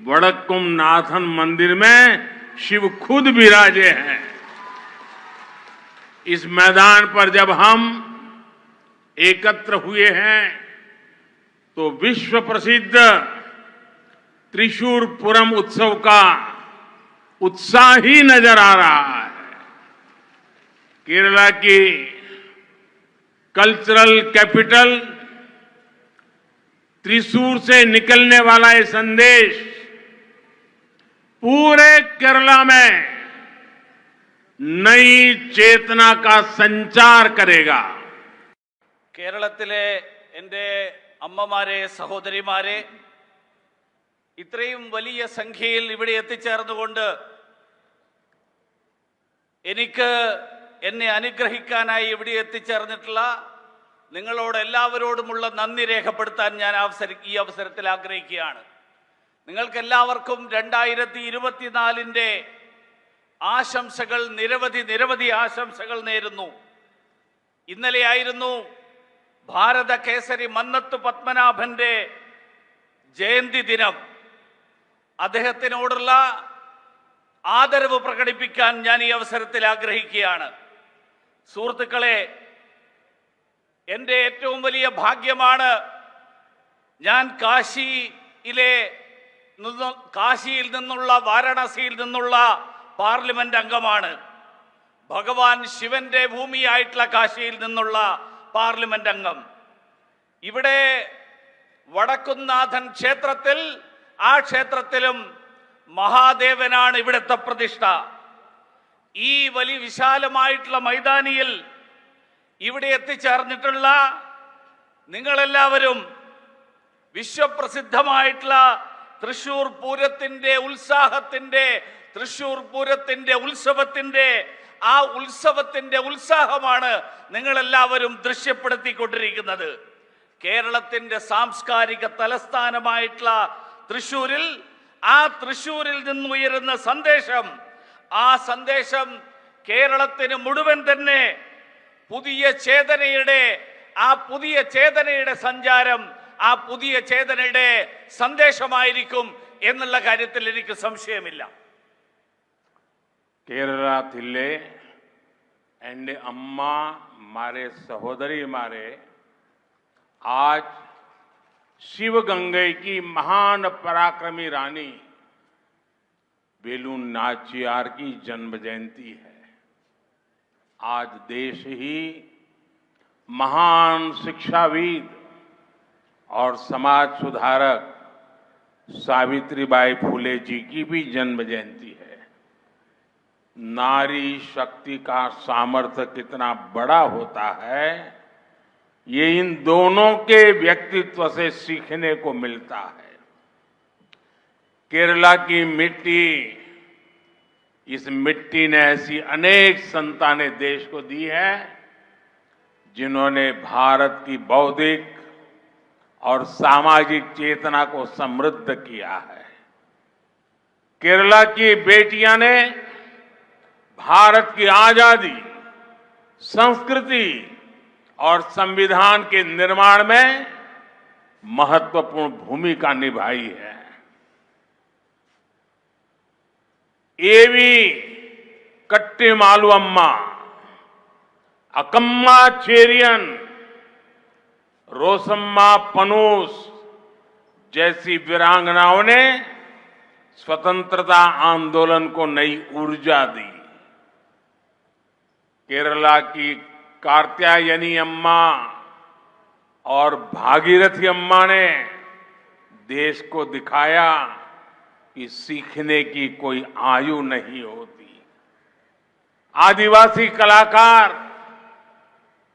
वडक्कुम नाथन मंदिर में शिव खुद विराजे हैं। इस मैदान पर जब हम एकत्र हुए हैं तो विश्व प्रसिद्ध त्रिशूर पूरम उत्सव का उत्साह ही नजर आ रहा है। केरला की कल्चरल कैपिटल त्रिशूर से निकलने वाला ये संदेश पूरे केरला में नई चेतना का संचार करेगा। കേരളത്തിലെ എൻ്റെ അമ്മമാരെ, സഹോദരിമാരെ, ഇത്രയും വലിയ സംഖ്യയിൽ ഇവിടെ എത്തിച്ചേർന്നുകൊണ്ട് എനിക്ക് എന്നെ അനുഗ്രഹിക്കാനായി ഇവിടെ എത്തിച്ചേർന്നിട്ടുള്ള നിങ്ങളോട് എല്ലാവരോടുമുള്ള നന്ദി രേഖപ്പെടുത്താൻ ഞാൻ ഈ അവസരത്തിൽ ആഗ്രഹിക്കുകയാണ്. നിങ്ങൾക്കെല്ലാവർക്കും 2024 ആശംസകൾ, നിരവധി ആശംസകൾ നേരുന്നു. ഇന്നലെയായിരുന്നു ഭാരത കേസരി മന്നത്ത് പത്മനാഭന്റെ ജയന്തി ദിനം. അദ്ദേഹത്തിനോടുള്ള ആദരവ് പ്രകടിപ്പിക്കാൻ ഞാൻ ഈ അവസരത്തിൽ ആഗ്രഹിക്കുകയാണ്. സുഹൃത്തുക്കളെ, എൻ്റെ ഏറ്റവും വലിയ ഭാഗ്യമാണ് ഞാൻ കാശിയിൽ നിന്നുള്ള വാരണാസിയിൽ നിന്നുള്ള പാർലമെന്റ് അംഗമാണ്. ഭഗവാൻ ശിവന്റെ ഭൂമിയായിട്ടുള്ള കാശിയിൽ നിന്നുള്ള പാർലമെന്റ് അംഗം. ഇവിടെ വടക്കുംനാഥൻ ക്ഷേത്രത്തിൽ, ആ ക്ഷേത്രത്തിലും മഹാദേവനാണ് ഇവിടുത്തെ പ്രതിഷ്ഠ. ഈ വലിയ വിശാലമായിട്ടുള്ള മൈതാനിയിൽ ഇവിടെ എത്തിച്ചേർന്നിട്ടുള്ള നിങ്ങളെല്ലാവരും വിശ്വപ്രസിദ്ധമായിട്ടുള്ള തൃശ്ശൂർ പൂരത്തിന്റെ ഉത്സവത്തിന്റെ ആ ഉത്സവത്തിന്റെ ഉത്സാഹമാണ് നിങ്ങളെല്ലാവരും ദൃശ്യപ്പെടുത്തിക്കൊണ്ടിരിക്കുന്നത്. കേരളത്തിന്റെ സാംസ്കാരിക തലസ്ഥാനമായിട്ടുള്ള തൃശ്ശൂരിൽ, ആ തൃശ്ശൂരിൽ നിന്നുയരുന്ന സന്ദേശം, ആ സന്ദേശം കേരളത്തിന് മുഴുവൻ തന്നെ പുതിയ ചേതനയുടെ സഞ്ചാരം, ആ പുതിയ ചേതനയുടെ സന്ദേശമായിരിക്കും എന്നുള്ള കാര്യത്തിൽ എനിക്ക് സംശയമില്ല. കേരളത്തിലെ എൻ്റെ അമ്മ, മാരെ സഹോദരിമാരെ, आज शिवगंगे की महान पराक्रमी रानी बेलू नाचियार की जन्म जयंती है। आज देश ही महान शिक्षाविद और समाज सुधारक सावित्रीबाई फुले जी की भी जन्म जयंती है। नारी शक्ति का सामर्थ्य कितना बड़ा होता है, ये इन दोनों के व्यक्तित्व से सीखने को मिलता है। केरला की मिट्टी, इस मिट्टी ने ऐसी अनेक संतानें देश को दी है जिन्होंने भारत की बौद्धिक और सामाजिक चेतना को समृद्ध किया है। केरला की बेटियां ने भारत की आजादी, संस्कृति और संविधान के निर्माण में महत्वपूर्ण भूमिका निभाई है। एवी कट्टीमालु अम्मा, अकम्मा चेरियन, रोसम्मा पनूस जैसी वीरांगनाओं ने स्वतंत्रता आंदोलन को नई ऊर्जा दी। केरला की कात्यायनी अम्मा और भागीरथी अम्मा ने देश को दिखाया कि सीखने की कोई आयु नहीं होती। आदिवासी कलाकार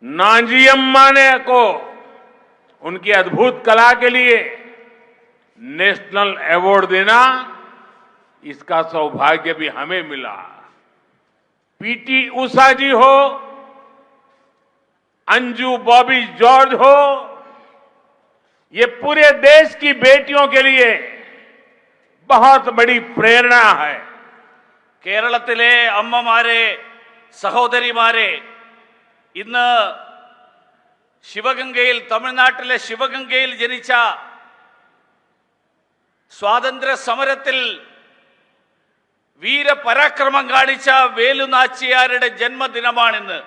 नांजी अम्मा ने को उनकी अद्भुत कला के लिए नेशनल अवार्ड देना, इसका सौभाग्य भी हमें मिला। पीटी उषा जी हो, अंजू बॉबी जॉर्ज हो, ये पूरे देश की बेटियों के लिए बहुत बड़ी प्रेरणा है। കേരളത്തിലെ അമ്മമാരെ, സഹോദരിമാരെ, ഇന്ന് ശിവഗംഗയിൽ, തമിഴ്നാട്ടിലെ ശിവഗംഗയിൽ ജനിച്ച, സ്വാതന്ത്ര്യ സമരത്തിൽ വീരപരാക്രമം കാണിച്ച വേലു നാച്ചിയാരുടെ ജന്മദിനമാണിന്ന്.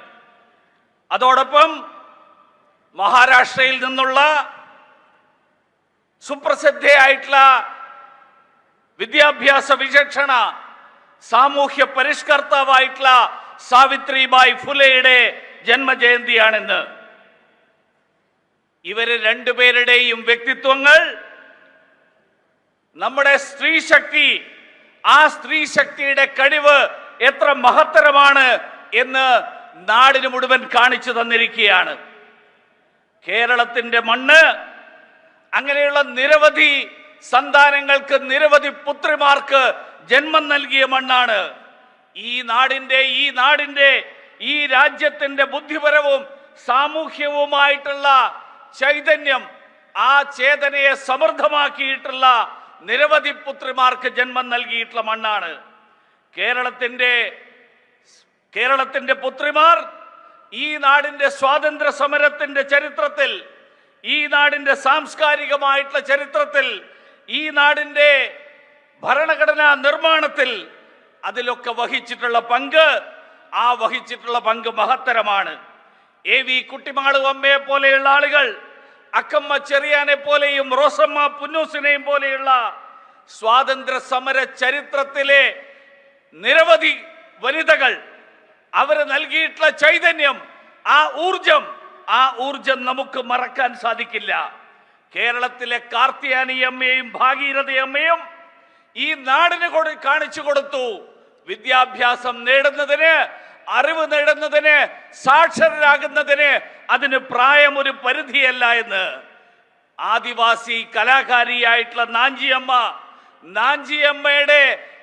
അതോടൊപ്പം മഹാരാഷ്ട്രയിൽ നിന്നുള്ള സുപ്രസിദ്ധയായിട്ടുള്ള വിദ്യാഭ്യാസ വിചക്ഷണ, സാമൂഹ്യ പരിഷ്കർത്താവായിട്ടുള്ള സാവിത്രിബായി ഫുലെയുടെ ജന്മജയന്തിയാണിന്ന്. ഇവര് രണ്ടുപേരുടെയും വ്യക്തിത്വങ്ങൾ നമ്മുടെ സ്ത്രീശക്തി, ആ സ്ത്രീശക്തിയുടെ കഴിവ് എത്ര മഹത്തരമാണ് എന്ന് നാടിന് മുഴുവൻ കാണിച്ചു തന്നിരിക്കുകയാണ്. കേരളത്തിന്റെ മണ്ണ് അങ്ങനെയുള്ള നിരവധി സന്താനങ്ങൾക്ക് നിരവധി പുത്രിമാർക്ക് ജന്മം നൽകിയ മണ്ണാണ്. ഈ നാടിന്റെ ഈ രാജ്യത്തിന്റെ ബുദ്ധിപരവും സാമൂഹ്യവുമായിട്ടുള്ള ചൈതന്യം, ആ ചേതനയെ സമൃദ്ധമാക്കിയിട്ടുള്ള നിരവധി പുത്രിമാർക്ക് ജന്മം നൽകിയിട്ടുള്ള മണ്ണാണ് കേരളത്തിന്റെ പുത്രിമാർ. ഈ നാടിന്റെ സ്വാതന്ത്ര്യ സമരത്തിന്റെ ചരിത്രത്തിൽ, ഈ നാടിന്റെ സാംസ്കാരികമായിട്ടുള്ള ചരിത്രത്തിൽ, ഈ നാടിന്റെ ഭരണഘടനാ നിർമ്മാണത്തിൽ അതിലൊക്കെ വഹിച്ചിട്ടുള്ള പങ്ക് മഹത്തരമാണ്. AV കുട്ടിമാളു അമ്മയെ പോലെയുള്ള ആളുകൾ, അക്കമ്മ ചെറിയാനെ പോലെയും റോസമ്മ പുന്നൂസിനെയും പോലെയുള്ള സ്വാതന്ത്ര്യ സമര ചരിത്രത്തിലെ നിരവധി വനിതകൾ, അവർ നൽകിയിട്ടുള്ള ചൈതന്യം, ആ ഊർജം നമുക്ക് മറക്കാൻ സാധിക്കില്ല. കേരളത്തിലെ കാർത്തിയാനി അമ്മയും ഭാഗീരഥി അമ്മയും ഈ നാടിന് കാണിച്ചു കൊടുത്തു. വിദ്യാഭ്യാസം നേടുന്നതിന്, അറിവ് നേടുന്നതിന്, സാക്ഷരരാകുന്നതിന് അതിന് പ്രായം ഒരു പരിധിയല്ല എന്ന്. ആദിവാസി കലാകാരിയായിട്ടുള്ള നാഞ്ചിയമ്മയുടെ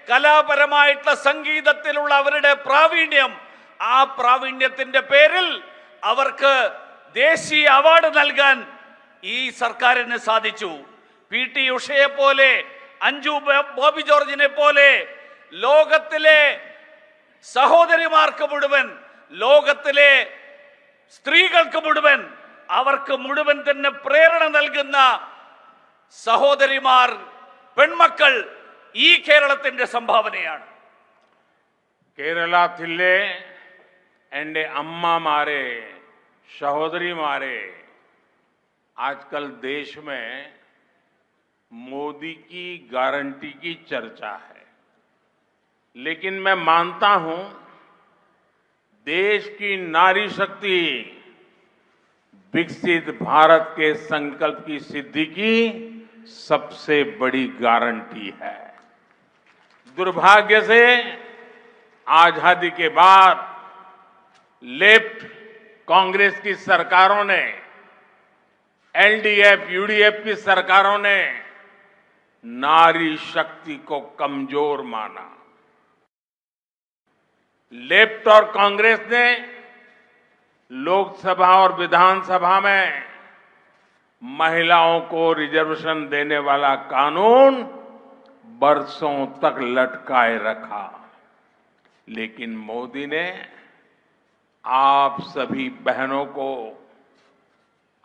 കലാപരമായിട്ടുള്ള സംഗീതത്തിലുള്ള അവരുടെ പ്രാവീണ്യം, ആ പ്രാവീണ്യത്തിന്റെ പേരിൽ അവർക്ക് ദേശീയ അവാർഡ് നൽകാൻ ഈ സർക്കാരിന് സാധിച്ചു. PT ഉഷയെ പോലെ, അഞ്ജു ബോബി ജോർജിനെ പോലെ ലോകത്തിലെ സഹോദരിമാർക്ക് മുഴുവൻ, ലോകത്തിലെ സ്ത്രീകൾക്ക് മുഴുവൻ, അവർക്ക് മുഴുവൻ തന്നെ പ്രേരണ നൽകുന്ന സഹോദരിമാർ, പെൺമക്കൾ ഈ കേരളത്തിന്റെ സംഭാവനയാണ്. കേരളത്തിലെ എൻ്റെ അമ്മമാരെ, സഹോദരിമാരെ, आजकल देश में मोदी की गारंटी की चर्चा है, लेकिन मैं मानता हूं देश की नारी शक्ति विकसित भारत के संकल्प की सिद्धि की सबसे बड़ी गारंटी है। दुर्भाग्य से आजादी के बाद लेफ्ट कांग्रेस की सरकारों ने, LDF, UDF की सरकारों ने नारी शक्ति को कमजोर माना। लेफ्ट और कांग्रेस ने लोकसभा और विधानसभा में महिलाओं को रिजर्वेशन देने वाला कानून बरसों तक लटकाए रखा, लेकिन मोदी ने आप सभी बहनों को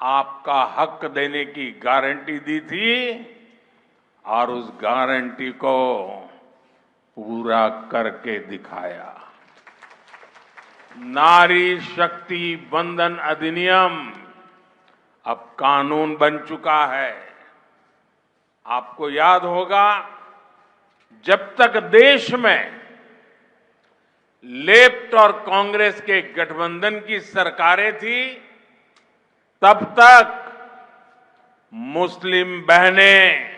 आपका हक देने की गारंटी दी थी और उस गारंटी को पूरा करके दिखाया। नारी शक्ति वंदन अधिनियम अब कानून बन चुका है। आपको याद होगा, जब तक देश में लेफ्ट और कांग्रेस के गठबंधन की सरकारें थी, तब तक मुस्लिम बहनें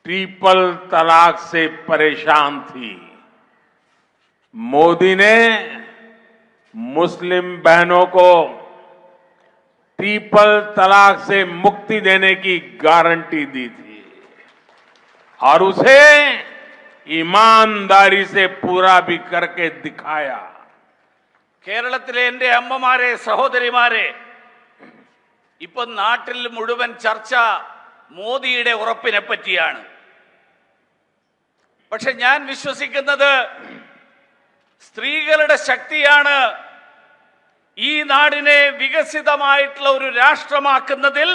ट्रिपल तलाक से परेशान थी। मोदी ने मुस्लिम बहनों को ट्रिपल तलाक से मुक्ति देने की गारंटी दी थी और उसे ईमानदारी से पूरा भी करके दिखाया। കേരളത്തിലെ എൻ്റെ അമ്മമാരെ, സഹോദരിമാരെ, ഇപ്പൊ നാട്ടിൽ മുഴുവൻ ചർച്ച മോദിയുടെ ഉറപ്പിനെ പറ്റിയാണ്. പക്ഷെ ഞാൻ വിശ്വസിക്കുന്നത് സ്ത്രീകളുടെ ശക്തിയാണ് ഈ നാടിനെ വികസിതമായിട്ടുള്ള ഒരു രാഷ്ട്രമാക്കുന്നതിൽ,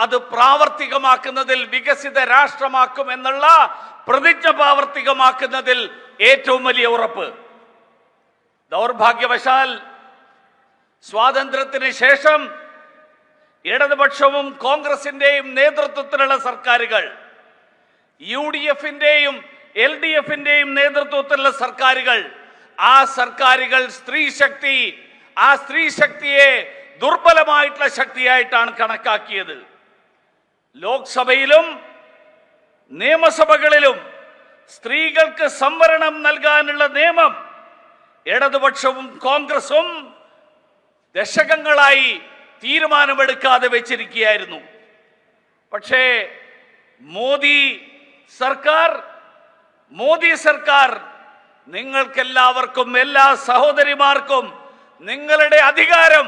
അത് പ്രാവർത്തികമാക്കുന്നതിൽ, വികസിത രാഷ്ട്രമാക്കുമെന്നുള്ള പ്രതിജ്ഞ പ്രാവർത്തികമാക്കുന്നതിൽ ഏറ്റവും വലിയ ഉറപ്പ്. ദൗർഭാഗ്യവശാൽ സ്വാതന്ത്ര്യത്തിന് ശേഷം ഇടതുപക്ഷവും കോൺഗ്രസിന്റെയും നേതൃത്വത്തിലുള്ള സർക്കാരുകൾ, UDFന്റെയും LDFന്റെയും നേതൃത്വത്തിലുള്ള സർക്കാരുകൾ, ആ സർക്കാരുകൾ സ്ത്രീ ശക്തിയെ ദുർബലമായിട്ടുള്ള ശക്തിയായിട്ടാണ് കണക്കാക്കിയത്. ലോക്സഭയിലും നിയമസഭകളിലും സ്ത്രീകൾക്ക് സംവരണം നൽകാനുള്ള നിയമം ഇടതുപക്ഷവും കോൺഗ്രസും ദശകങ്ങളായി തീരുമാനമെടുക്കാതെ വെച്ചിരിക്കുകയായിരുന്നു. പക്ഷേ മോദി സർക്കാർ നിങ്ങൾക്കെല്ലാവർക്കും, എല്ലാ സഹോദരിമാർക്കും നിങ്ങളുടെ അധികാരം,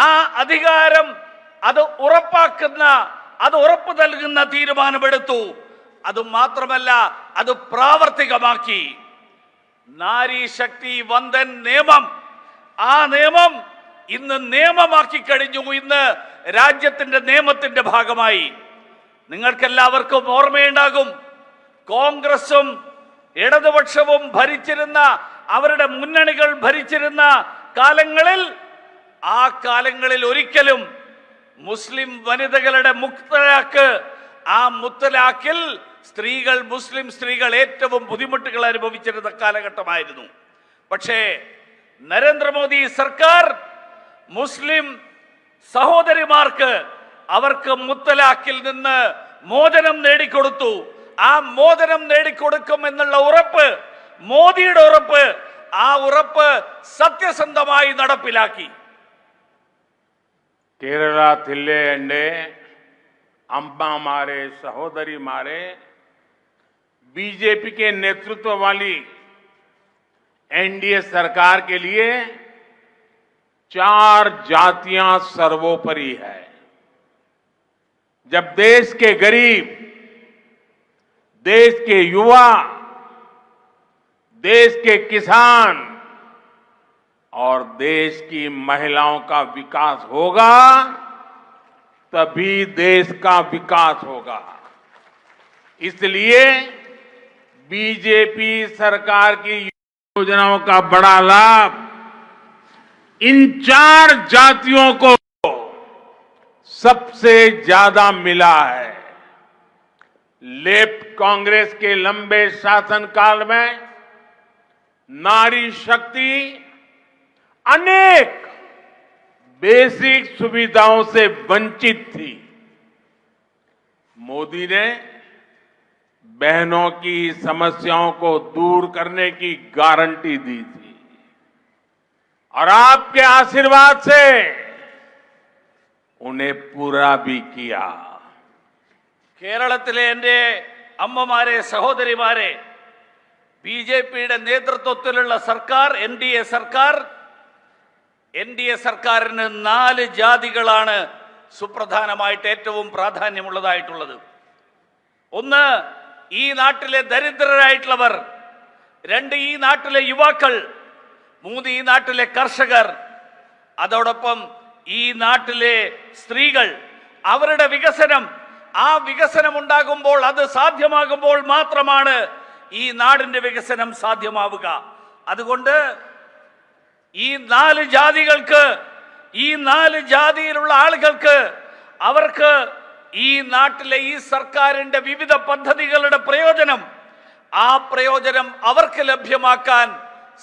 ആ അധികാരം അത് ഉറപ്പ് നൽകുന്ന തീരുമാനമെടുത്തു. അതുമാത്രമല്ല, അത് പ്രാവർത്തികമാക്കി. നാരി ശക്തി വന്ദൻ നിയമം, ആ നിയമം ഇന്ന് നിയമമാക്കി കഴിഞ്ഞു. ഇന്ന് രാജ്യത്തിന്റെ നിയമത്തിന്റെ ഭാഗമായി. നിങ്ങൾക്കെല്ലാവർക്കും ഓർമ്മയുണ്ടാകും, കോൺഗ്രസും ഇടതുപക്ഷവും ഭരിച്ചിരുന്ന, അവരുടെ മുന്നണികൾ ഭരിച്ചിരുന്ന കാലങ്ങളിൽ, ആ കാലങ്ങളിൽ ഒരിക്കലും മുസ്ലിം വനിതകളുടെ ആ മുത്തലാഖിൽ മുസ്ലിം സ്ത്രീകൾ ഏറ്റവും ബുദ്ധിമുട്ടുകൾ അനുഭവിച്ചിരുന്ന കാലഘട്ടമായിരുന്നു. പക്ഷേ നരേന്ദ്രമോദി സർക്കാർ മുസ്ലിം സഹോദരിമാർക്ക് അവർക്ക് മുത്തലാഖിൽ നിന്ന് മോചനം നേടിക്കൊടുത്തു. ആ മോചനം നേടിക്കൊടുക്കും എന്നുള്ള ഉറപ്പ്, മോദിയുടെ ഉറപ്പ്, ആ ഉറപ്പ് സത്യസന്ധമായി നടപ്പിലാക്കി. केरला थिल्ले अंडे अम्बा मारे सहोदरी मारे बीजेपी के नेतृत्व वाली एनडीए सरकार के लिए 4 जातियां सर्वोपरि है। जब देश के गरीब, देश के युवा, देश के किसान और देश की महिलाओं का विकास होगा, तभी देश का विकास होगा। इसलिए बीजेपी सरकार की योजनाओं का बड़ा लाभ इन 4 जातियों को सबसे ज्यादा मिला है। लेफ्ट कांग्रेस के लंबे शासनकाल में नारी शक्ति अनेक बेसिक सुविधाओं से वंचित थी। मोदी ने बहनों की समस्याओं को दूर करने की गारंटी दी थी और आपके आशीर्वाद से उन्हें पूरा भी किया। കേരളത്തിലെ എൻ്റെ അമ്മമാരെ, സഹോദരിമാരെ, ബിജെപിയുടെ നേതൃത്വത്തിലുള്ള സർക്കാർ, എൻ ഡി എ സർക്കാരിന് 4 ജാതികളാണ് സുപ്രധാനമായിട്ട് ഏറ്റവും പ്രാധാന്യമുള്ളതായിട്ടുള്ളത്. ഒന്ന്, ഈ നാട്ടിലെ ദരിദ്രരായിട്ടുള്ളവർ. 2, ഈ നാട്ടിലെ യുവാക്കൾ. 3, ഈ നാട്ടിലെ കർഷകർ. അതോടൊപ്പം ഈ നാട്ടിലെ സ്ത്രീകൾ. അവരുടെ വികസനം, ആ വികസനം ഉണ്ടാകുമ്പോൾ, അത് സാധ്യമാകുമ്പോൾ മാത്രമാണ് ഈ നാടിന്റെ വികസനം സാധ്യമാവുക. അതുകൊണ്ട് ഈ 4 ജാതികൾക്ക്, ഈ 4 ജാതിയിലുള്ള ആളുകൾക്ക്, അവർക്ക് ഈ നാട്ടിലെ ഈ സർക്കാരിന്റെ വിവിധ പദ്ധതികളുടെ പ്രയോജനം, ആ പ്രയോജനം അവർക്ക് ലഭ്യമാക്കാൻ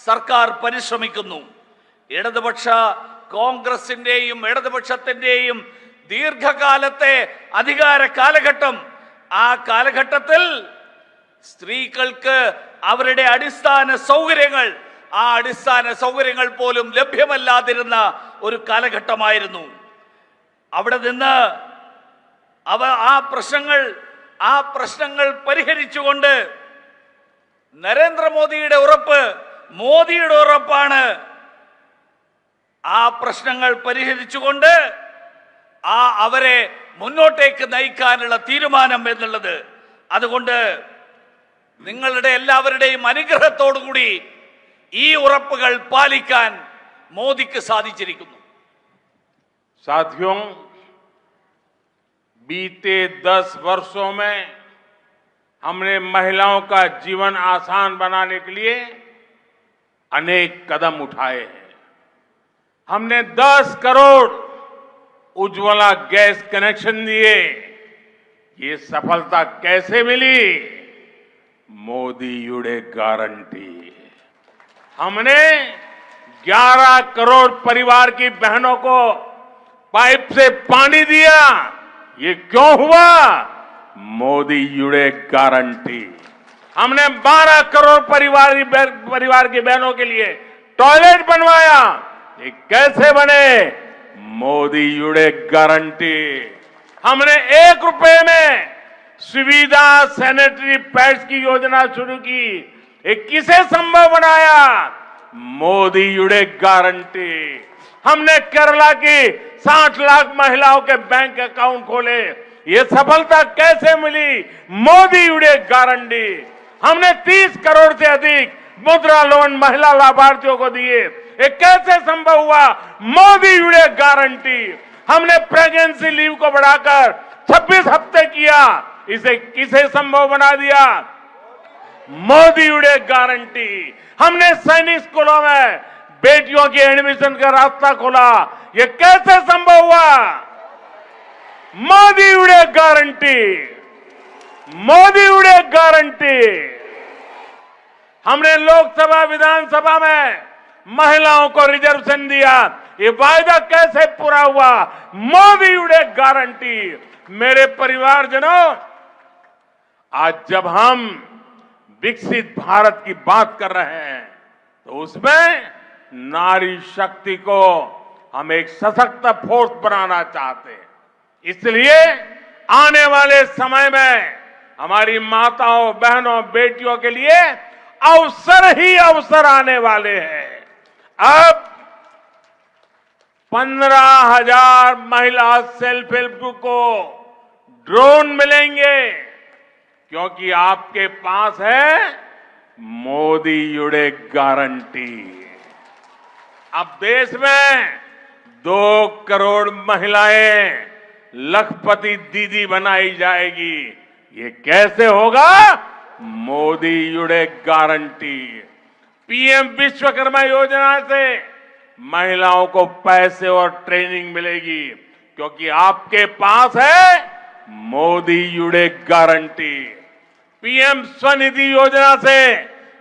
സർക്കാർ പരിശ്രമിക്കുന്നു. കോൺഗ്രസിന്റെയും ഇടതുപക്ഷത്തിന്റെയും ദീർഘകാലത്തെ അധികാര കാലഘട്ടം, ആ കാലഘട്ടത്തിൽ സ്ത്രീകൾക്ക് അവരുടെ അടിസ്ഥാന സൗകര്യങ്ങൾ, ആ അടിസ്ഥാന സൗകര്യങ്ങൾ പോലും ലഭ്യമല്ലാതിരുന്ന ഒരു കാലഘട്ടമായിരുന്നു. അവിടെ നിന്ന് ആ പ്രശ്നങ്ങൾ പരിഹരിച്ചുകൊണ്ട് നരേന്ദ്രമോദിയുടെ ഉറപ്പ്, മോദിയുടെ ഉറപ്പാണ്. ആ പ്രശ്നങ്ങൾ പരിഹരിച്ചുകൊണ്ട് അവരെ മുന്നോട്ടേക്ക് നയിക്കാനുള്ള തീരുമാനം എന്നുള്ളത്. അതുകൊണ്ട് നിങ്ങളുടെ എല്ലാവരുടെയും അനുഗ്രഹത്തോടുകൂടി ഈ ഉറപ്പുകൾ പാലിക്കാൻ മോദിക്ക് സാധിച്ചിരിക്കുന്നു. साथियों, बीते 10 वर्षों में हमने महिलाओं का जीवन आसान बनाने के लिए अनेक कदम उठाए हैं। हमने 10 करोड़ उज्ज्वला गैस कनेक्शन दिए। ये सफलता कैसे मिली? मोदी गारंटी। हमने 11 करोड़ परिवार की बहनों को पाइप से पानी दिया। ये क्यों हुआ? मोदी गारंटी। हमने 12 करोड़ परिवार की बहनों के लिए टॉयलेट बनवाया। ये कैसे बने? मोदी गारंटी। हमने 1 रुपए में सुविधा सैनिटरी पैड्स की योजना शुरू की। ये किसे संभव बनाया? मोदी युडे गारंटी। हमने केरला की 60 लाख महिलाओं के बैंक अकाउंट खोले। ये सफलता कैसे मिली? मोदी युडे गारंटी। हमने 30 करोड़ से अधिक मुद्रा लोन महिला लाभार्थियों को दिए। ये कैसे संभव हुआ? मोदी युडे गारंटी। हमने प्रेगनेंसी लीव को बढ़ाकर 26 हफ्ते किया। इसे किसे संभव बना दिया? मोदी युडे गारंटी। हमने सैनिक स्कूलों में बेटियों की एडमिशन का रास्ता खोला। ये कैसे संभव हुआ? मोदी युडे गारंटी। मोदी युडे गारंटी। हमने लोकसभा विधानसभा में महिलाओं को रिजर्वेशन दिया। ये वायदा कैसे पूरा हुआ? मोदी युडे गारंटी। मेरे परिवारजनों, आज जब हम विकसित भारत की बात कर रहे हैं तो उसमें नारी शक्ति को हम एक सशक्त फोर्स बनाना चाहते हैं। इसलिए आने वाले समय में हमारी माताओं, बहनों, बेटियों के लिए अवसर ही अवसर आने वाले हैं। अब 15,000 महिला सेल्फ हेल्प ग्रुप को ड्रोन मिलेंगे, क्योंकि आपके पास है मोदी युडे गारंटी। अब देश में 2 करोड़ महिलाएं लखपति दीदी बनाई जाएगी। ये कैसे होगा? मोदी युडे गारंटी। पीएम विश्वकर्मा योजना से महिलाओं को पैसे और ट्रेनिंग मिलेगी, क्योंकि आपके पास है मोदी युडे गारंटी। पीएम स्वनिधि योजना से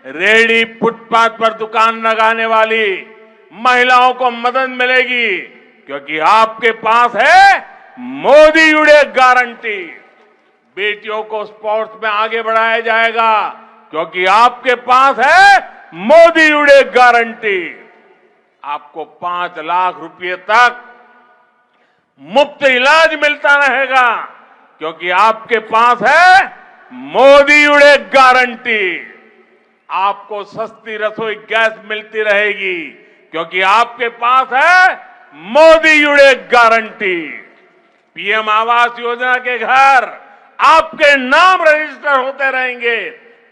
रेहड़ी फुटपाथ पर दुकान लगाने वाली महिलाओं को मदद मिलेगी, क्योंकि आपके पास है मोदी युडे गारंटी। बेटियों को स्पोर्ट्स में आगे बढ़ाया जाएगा, क्योंकि आपके पास है मोदी युडे गारंटी। आपको 5 लाख रुपए तक मुफ्त इलाज मिलता रहेगा, क्योंकि आपके पास है मोदी युडे गारंटी। आपको सस्ती रसोई गैस मिलती रहेगी, क्योंकि आपके पास है मोदी युडे गारंटी। पीएम आवास योजना के घर आपके नाम रजिस्टर होते रहेंगे,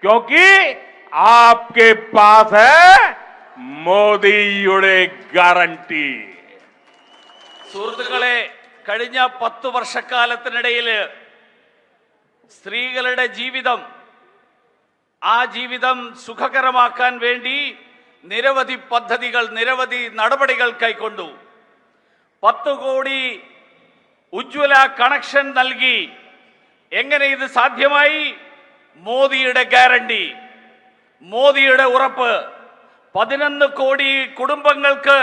क्योंकि आपके पास है മോദി യുടെ ഗ്യാരണ്ടി. സുഹൃത്തുക്കളെ, കഴിഞ്ഞ 10 വർഷക്കാലത്തിനിടയിൽ സ്ത്രീകളുടെ ജീവിതം സുഖകരമാക്കാൻ വേണ്ടി നിരവധി പദ്ധതികൾ, നിരവധി നടപടികൾ കൈക്കൊണ്ടു. 10 കോടി ഉജ്ജ്വല കണക്ഷൻ നൽകി. എങ്ങനെ ഇത് സാധ്യമായി? മോദിയുടെ ഗ്യാരണ്ടി, മോദിയുടെ ഉറപ്പ്. 11 കോടി കുടുംബങ്ങൾക്ക്,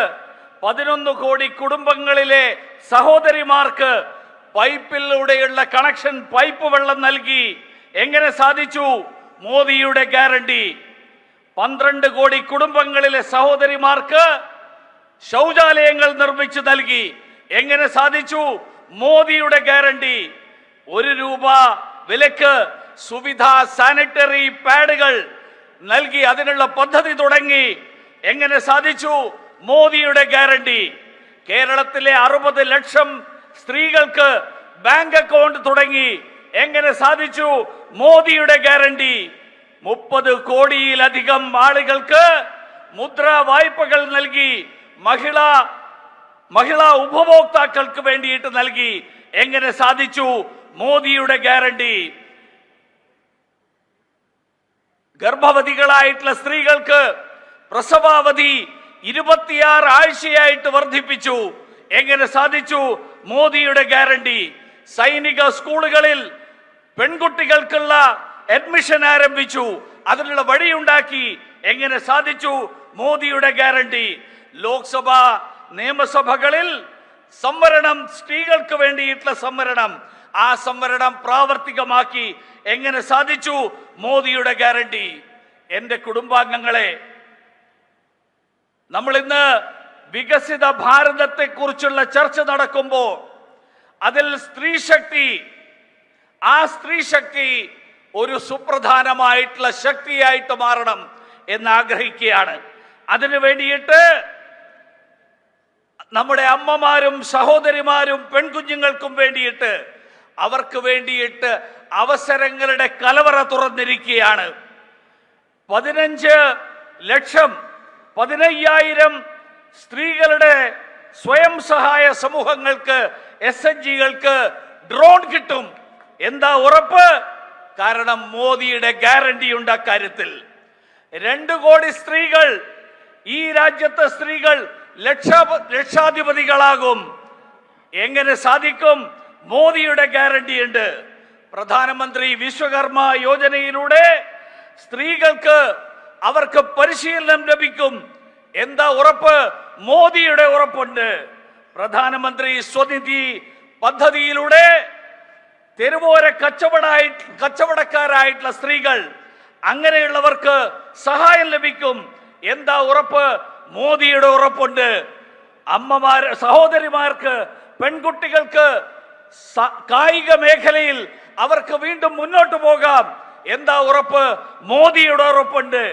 11 കോടി കുടുംബങ്ങളിലെ സഹോദരിമാർക്ക് പൈപ്പിലൂടെയുള്ള കണക്ഷൻ, പൈപ്പ് വെള്ളം നൽകി. എങ്ങനെ സാധിച്ചു? മോദിയുടെ ഗ്യാരണ്ടി. 12 കോടി കുടുംബങ്ങളിലെ സഹോദരിമാർക്ക് ശൗചാലയങ്ങൾ നിർമ്മിച്ചു നൽകി. എങ്ങനെ സാധിച്ചു? മോദിയുടെ ഗ്യാരണ്ടി. 1 രൂപ വിലക്ക് സുവിധ സാനിറ്ററി പാഡുകൾ നൽകി അതിനുള്ള പദ്ധതി തുടങ്ങി. എങ്ങനെ സാധിച്ചു? മോദിയുടെ ഗ്യാരണ്ടി. കേരളത്തിലെ 60 ലക്ഷം സ്ത്രീകൾക്ക് ബാങ്ക് അക്കൗണ്ട് തുടങ്ങി. എങ്ങനെ സാധിച്ചു? മോദിയുടെ ഗ്യാരണ്ടി. 30 കോടിയിലധികം ആളുകൾക്ക് മുദ്രാ വായ്പകൾ നൽകി. മഹിളാ ഉപഭോക്താക്കൾക്ക് വേണ്ടിയിട്ട് നൽകി. എങ്ങനെ സാധിച്ചു? മോദിയുടെ ഗ്യാരണ്ടി. ഗർഭവതികളായിട്ടുള്ള സ്ത്രീകൾക്ക് പ്രസവാവധി 26 ആഴ്ചയായിട്ട് വർദ്ധിപ്പിച്ചു. എങ്ങനെ സാധിച്ചു? മോദിയുടെ ഗ്യാരണ്ടി. സൈനിക സ്കൂളുകളിൽ പെൺകുട്ടികൾക്കുള്ള അഡ്മിഷൻ ആരംഭിച്ചു. അതിനുള്ള വഴിയുണ്ടാക്കി. എങ്ങനെ സാധിച്ചു? മോദിയുടെ ഗ്യാരണ്ടി. ലോക്സഭ, നിയമസഭകളിൽ സംവരണം, സ്ത്രീകൾക്ക് വേണ്ടിയിട്ടുള്ള സംവരണം, ആ സംവരണം പ്രാവർത്തികമാക്കി. എങ്ങനെ സാധിച്ചു? മോദിയുടെ ഗ്യാരണ്ടി. എന്റെ കുടുംബാംഗങ്ങളെ, നമ്മൾ ഇന്ന് വികസിത ഭാരതത്തെ കുറിച്ചുള്ള ചർച്ച നടക്കുമ്പോൾ അതിൽ സ്ത്രീശക്തി, ആ സ്ത്രീശക്തി ഒരു സുപ്രധാനമായിട്ടുള്ള ശക്തിയായിട്ട് മാറണം എന്ന് ആഗ്രഹിക്കുകയാണ്. അതിനു വേണ്ടിയിട്ട് നമ്മുടെ അമ്മമാരും സഹോദരിമാരും പെൺകുഞ്ഞുങ്ങൾക്കും വേണ്ടിയിട്ട്, അവർക്ക് വേണ്ടിയിട്ട് അവസരങ്ങളുടെ കലവറ തുറന്നിരിക്കുകയാണ്. 15,000 സ്ത്രീകളുടെ സ്വയം സഹായ സമൂഹങ്ങൾക്ക്, SHGകൾക്ക് ഡ്രോൺ കിട്ടും. എന്താ ഉറപ്പ്? കാരണം മോദിയുടെ ഗ്യാരണ്ടി ഉണ്ട് അക്കാര്യത്തിൽ. 2 കോടി സ്ത്രീകൾ, ഈ രാജ്യത്തെ സ്ത്രീകൾ ലക്ഷാധിപതികളാകും. എങ്ങനെ സാധിക്കും? മോദിയുടെ ഗ്യാരണ്ടി ഉണ്ട്. പ്രധാനമന്ത്രി വിശ്വകർമ്മ യോജനയിലൂടെ സ്ത്രീകൾക്ക് അവർക്ക് പരിശീലനം ലഭിക്കും. എന്താ ഉറപ്പ്? മോദിയുടെ ഉറപ്പുണ്ട്. പ്രധാനമന്ത്രി സ്വനിധി പദ്ധതിയിലൂടെ തെരുവോര കച്ചവടക്കാരായിട്ടുള്ള സ്ത്രീകൾ, അങ്ങനെയുള്ളവർക്ക് സഹായം ലഭിക്കും. എന്താ ഉറപ്പ്? മോദിയുടെ ഉറപ്പുണ്ട്. സഹോദരിമാർക്ക്, പെൺകുട്ടികൾക്ക് കായിക മേഖലയിൽ അവർക്ക് വീണ്ടും മുന്നോട്ട് പോകാം. എന്താ ഉറപ്പ്? മോദിയുടെ ഉറപ്പുണ്ട്.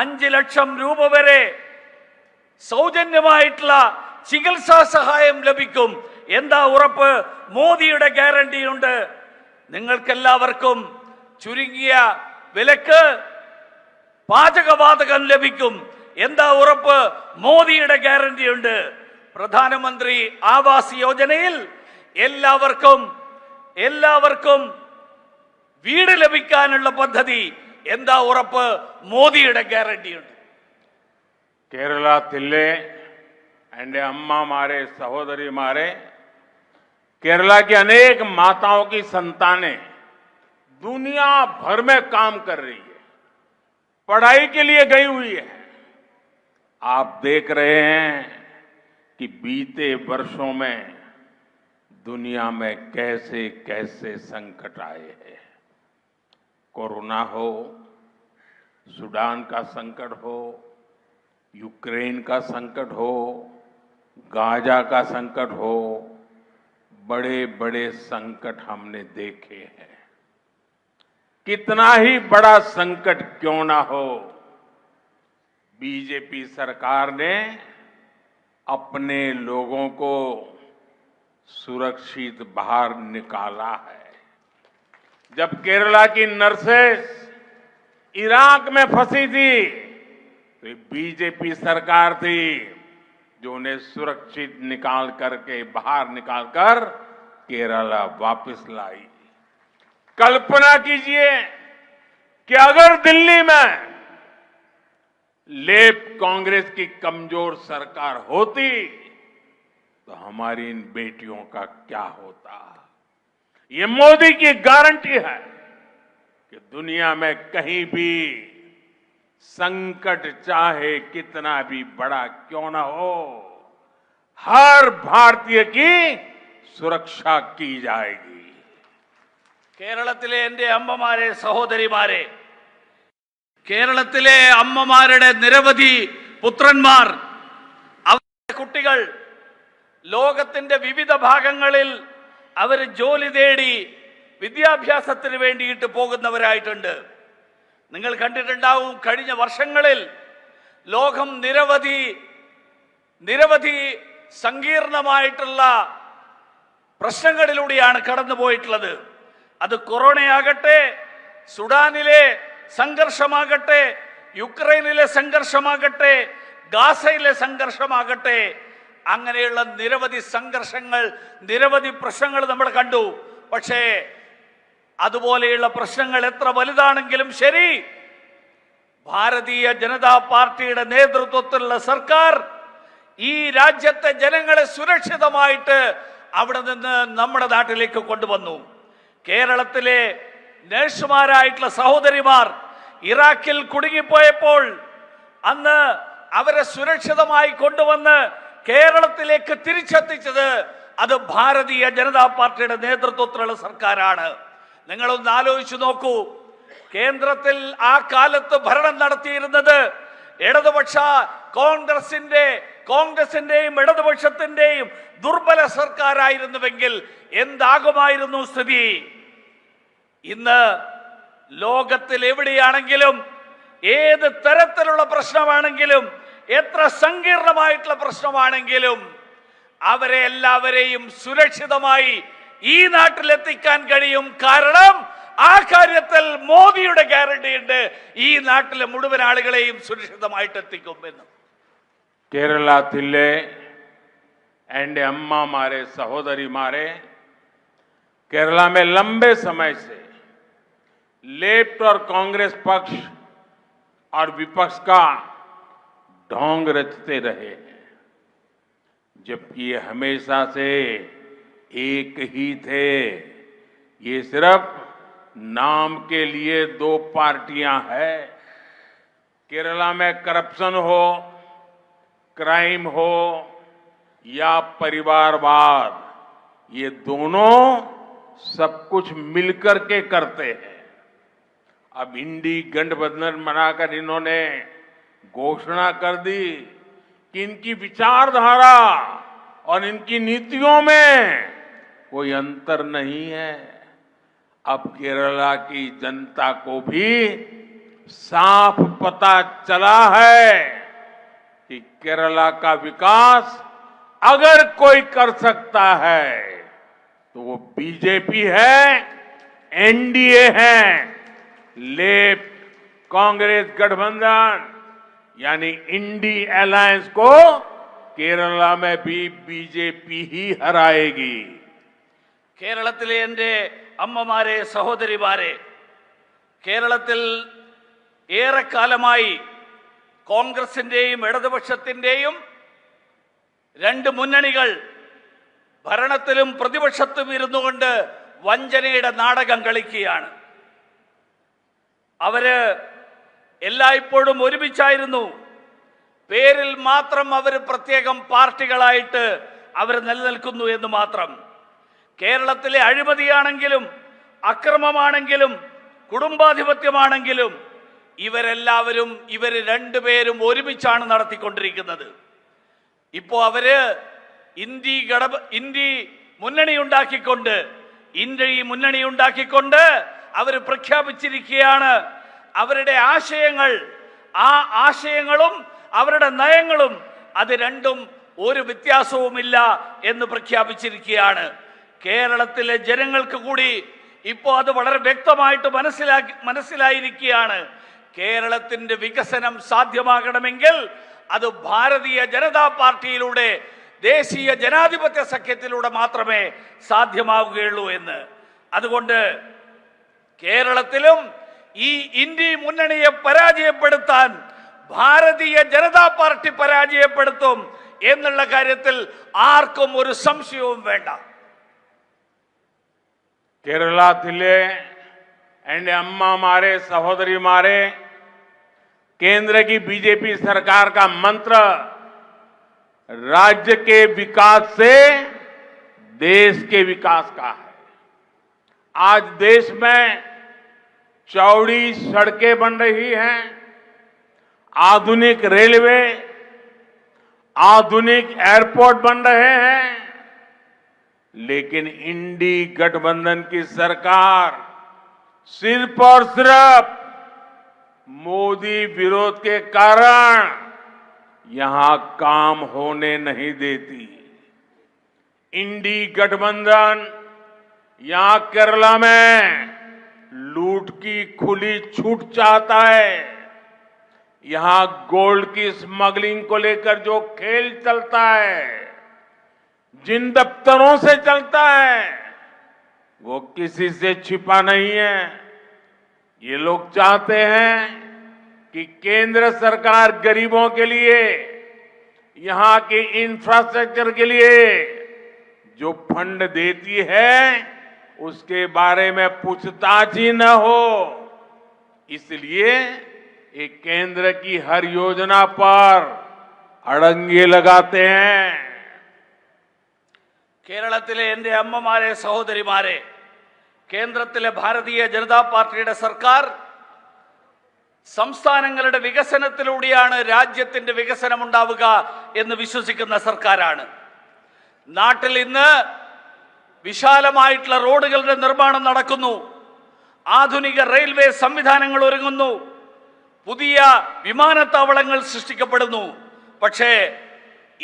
5 ലക്ഷം രൂപ വരെ സൗജന്യമായിട്ടുള്ള ചികിത്സാ സഹായം ലഭിക്കും. എന്താ ഉറപ്പ്? മോദിയുടെ ഗ്യാരണ്ടി ഉണ്ട്. നിങ്ങൾക്കെല്ലാവർക്കും ചുരുങ്ങിയ വിലക്ക് പാചകവാതകം ലഭിക്കും. എന്താ ഉറപ്പ്? മോദിയുടെ ഗ്യാരണ്ടി ഉണ്ട്. പ്രധാനമന്ത്രി ആവാസ് യോജനയിൽ എല്ലാവർക്കും വീട് ലഭിക്കാനുള്ള പദ്ധതി. എന്താ ഉറപ്പ്? മോദിയുടെ ഗ്യാരണ്ടി ഉണ്ട്. കേരളത്തിലെ എൻ്റെ അമ്മമാരെ, സഹോദരിമാരെ, केरला की अनेक माताओं की संतानें दुनिया भर में काम कर रही है, पढ़ाई के लिए गई हुई है। आप देख रहे हैं कि बीते वर्षों में दुनिया में कैसे कैसे संकट आए हैं। कोरोना हो, सूडान का संकट हो, यूक्रेन का संकट हो, गाजा का संकट हो, बड़े बड़े संकट हमने देखे हैं। कितना ही बड़ा संकट क्यों ना हो, बीजेपी सरकार ने अपने लोगों को सुरक्षित बाहर निकाला है। जब केरला की नर्सेस इराक में फंसी थी तो बीजेपी सरकार थी जो उन्हें सुरक्षित बाहर निकालकर केरला वापस लाई। कल्पना कीजिए कि अगर दिल्ली में लेफ्ट कांग्रेस की कमजोर सरकार होती तो हमारी इन बेटियों का क्या होता। ये मोदी की गारंटी है कि दुनिया में कहीं भी संकट चाहे कितना भी बड़ा क्यों ना हो, हर भारतीय की सुरक्षा की जाएगी। കേരളത്തിലെ എൻ്റെ അമ്മമാരെ, സഹോദരിമാരെ, കേരളത്തിലെ അമ്മമാരുടെ നിരവധി പുത്രന്മാർ, അവരുടെ കുട്ടികൾ ലോകത്തിന്റെ വിവിധ ഭാഗങ്ങളിൽ അവർ ജോലി തേടി വിദ്യാഭ്യാസത്തിന് വേണ്ടിയിട്ട് പോകുന്നവരായിട്ടുണ്ട്. നിങ്ങൾ കണ്ടിട്ടുണ്ടാവും, കഴിഞ്ഞ വർഷങ്ങളിൽ ലോകം നിരവധി സങ്കീർണമായിട്ടുള്ള പ്രശ്നങ്ങളിലൂടെയാണ് കടന്നുപോയിട്ടുള്ളത്. അത് കൊറോണയാകട്ടെ, സുഡാനിലെ സംഘർഷമാകട്ടെ, യുക്രൈനിലെ സംഘർഷമാകട്ടെ, ഗാസയിലെ സംഘർഷമാകട്ടെ, അങ്ങനെയുള്ള നിരവധി സംഘർഷങ്ങൾ, നിരവധി പ്രശ്നങ്ങൾ നമ്മൾ കണ്ടു. പക്ഷേ അതുപോലെയുള്ള പ്രശ്നങ്ങൾ എത്ര വലുതാണെങ്കിലും ശരി, ഭാരതീയ ജനതാ പാർട്ടിയുടെ നേതൃത്വത്തിലുള്ള സർക്കാർ ഈ രാജ്യത്തെ ജനങ്ങളെ സുരക്ഷിതമായിട്ട് അവിടെ നിന്ന് നമ്മുടെ നാട്ടിലേക്ക് കൊണ്ടുവന്നു. കേരളത്തിലെ നഴ്സുമാരായിട്ടുള്ള സഹോദരിമാർ ഇറാഖിൽ കുടുങ്ങിപ്പോയപ്പോൾ അന്ന് അവരെ സുരക്ഷിതമായി കൊണ്ടുവന്ന് കേരളത്തിലേക്ക് തിരിച്ചെത്തിച്ചത് അത് ഭാരതീയ ജനതാ പാർട്ടിയുടെ നേതൃത്വത്തിലുള്ള സർക്കാരാണ്. നിങ്ങളൊന്ന് ആലോചിച്ചു നോക്കൂ, കേന്ദ്രത്തിൽ ആ കാലത്ത് ഭരണം നടത്തിയിരുന്നത് ഇടതുപക്ഷ കോൺഗ്രസിന്റെ കോൺഗ്രസിന്റെയും ഇടതുപക്ഷത്തിന്റെയും ദുർബല സർക്കാരായിരുന്നുവെങ്കിൽ എന്താകുമായിരുന്നു സ്ഥിതി? ഇന്ന് ലോകത്തിൽ എവിടെയാണെങ്കിലും ഏത് തരത്തിലുള്ള പ്രശ്നമാണെങ്കിലും എത്ര സങ്കീർണമായിട്ടുള്ള പ്രശ്നമാണെങ്കിലും അവരെ എല്ലാവരെയും സുരക്ഷിതമായി ഈ നാട്ടിലെത്തിക്കാൻ കഴിയും. കാരണം ആ കാര്യത്തിൽ മോദിയുടെ ഗ്യാരണ്ടി ഉണ്ട്, ഈ നാട്ടിലെ മുഴുവൻ ആളുകളെയും സുരക്ഷിതമായിട്ട് എത്തിക്കും എന്ന്. കേരളത്തിലെ എൻ്റെ അമ്മമാരെ സഹോദരിമാരെ, केरला में लंबे समय से लेफ्ट और कांग्रेस पक्ष और विपक्ष का ढोंग रचते रहे हैं, जबकि ये हमेशा से एक ही थे। ये सिर्फ नाम के लिए दो पार्टियां हैं। केरला में करप्शन हो, क्राइम हो या परिवारवाद, ये दोनों सब कुछ मिलकर के करते हैं। अब इंडी गठबंधन बनाकर इन्होंने घोषणा कर दी कि इनकी विचारधारा और इनकी नीतियों में कोई अंतर नहीं है। अब केरला की जनता को भी साफ पता चला है कि केरला का विकास अगर कोई कर सकता है तो वो बीजेपी है, एनडीए है। लेफ्ट कांग्रेस गठबंधन यानी इंडी अलायंस को केरला में भी बीजेपी ही हराएगी। കേരളത്തിലെ എൻ്റെ അമ്മമാരെ സഹോദരിമാരെ, കേരളത്തിൽ ഏറെക്കാലമായി കോൺഗ്രസിന്റെയും ഇടതുപക്ഷത്തിന്റെയും രണ്ട് മുന്നണികൾ ഭരണത്തിലും പ്രതിപക്ഷത്തും ഇരുന്നുകൊണ്ട് വഞ്ചനയുടെ നാടകം കളിക്കുകയാണ്. അവര് എല്ലായ്പ്പോഴും ഒരുമിച്ചായിരുന്നു. പേരിൽ മാത്രം അവർ പ്രത്യേകം പാർട്ടികളായിട്ട് അവർ നിലനിൽക്കുന്നു എന്ന് മാത്രം. കേരളത്തിലെ അഴിമതിയാണെങ്കിലും അക്രമമാണെങ്കിലും കുടുംബാധിപത്യമാണെങ്കിലും ഇവരെല്ലാവരും ഇവർ രണ്ടുപേരും ഒരുമിച്ചാണ് നടത്തിക്കൊണ്ടിരിക്കുന്നത്. ഇപ്പോ അവര് ഇന്ത്യ മുന്നണി ഉണ്ടാക്കിക്കൊണ്ട് അവർ പ്രഖ്യാപിച്ചിരിക്കുകയാണ് അവരുടെ ആശയങ്ങൾ. ആ ആശയങ്ങളും അവരുടെ നയങ്ങളും അത് രണ്ടും ഒരു വ്യത്യാസവുമില്ല എന്ന് പ്രഖ്യാപിച്ചിരിക്കുകയാണ്. കേരളത്തിലെ ജനങ്ങൾക്ക് കൂടി ഇപ്പോൾ അത് വളരെ വ്യക്തമായിട്ട് മനസ്സിലായിരിക്കുകയാണ്. കേരളത്തിന്റെ വികസനം സാധ്യമാകണമെങ്കിൽ അത് ഭാരതീയ ജനതാ പാർട്ടിയിലൂടെ, ദേശീയ ജനാധിപത്യ സഖ്യത്തിലൂടെ മാത്രമേ സാധ്യമാവുകയുള്ളൂ എന്ന്. അതുകൊണ്ട് കേരളത്തിലും ഈ ഇന്ത്യ മുന്നണിയെ പരാജയപ്പെടുത്താൻ ഭാരതീയ ജനതാ പാർട്ടി പരാജയപ്പെടുത്തും എന്നുള്ള കാര്യത്തിൽ ആർക്കും ഒരു സംശയവും വേണ്ട. കേരളത്തിലെ എൻ്റെ അമ്മമാരെ സഹോദരിമാരെ, केंद्र की बीजेपी सरकार का मंत्र राज्य के विकास से देश के विकास का है। आज देश में चौड़ी सड़कें बन रही हैं, आधुनिक रेलवे, आधुनिक एयरपोर्ट बन रहे हैं, लेकिन इंडी गठबंधन की सरकार सिर्फ और सिर्फ मोदी विरोध के कारण यहां काम होने नहीं देती। इंडी गठबंधन यहां केरला में लूट की खुली छूट चाहता है। यहां गोल्ड की स्मगलिंग को लेकर जो खेल चलता है, जिन दफ्तरों से चलता है, वो किसी से छिपा नहीं है। ये लोग चाहते हैं कि केंद्र सरकार गरीबों के लिए, यहां के इंफ्रास्ट्रक्चर के लिए जो फंड देती है उसके बारे में पूछताछ ही न हो। इसलिए ये केंद्र की हर योजना पर अड़ंगे लगाते हैं। കേരളത്തിലെ എൻ്റെ അമ്മമാരെ സഹോദരിമാരെ, കേന്ദ്രത്തിലെ ഭാരതീയ ജനതാ പാർട്ടിയുടെ സർക്കാർ സംസ്ഥാനങ്ങളുടെ വികസനത്തിലൂടെയാണ് രാജ്യത്തിന്റെ വികസനം ഉണ്ടാവുക എന്ന് വിശ്വസിക്കുന്ന സർക്കാരാണ്. നാട്ടിൽ ഇന്ന് വിശാലമായിട്ടുള്ള റോഡുകളുടെ നിർമ്മാണം നടക്കുന്നു, ആധുനിക റെയിൽവേ സംവിധാനങ്ങൾ ഒരുങ്ങുന്നു, പുതിയ വിമാനത്താവളങ്ങൾ സൃഷ്ടിക്കപ്പെടുന്നു. പക്ഷേ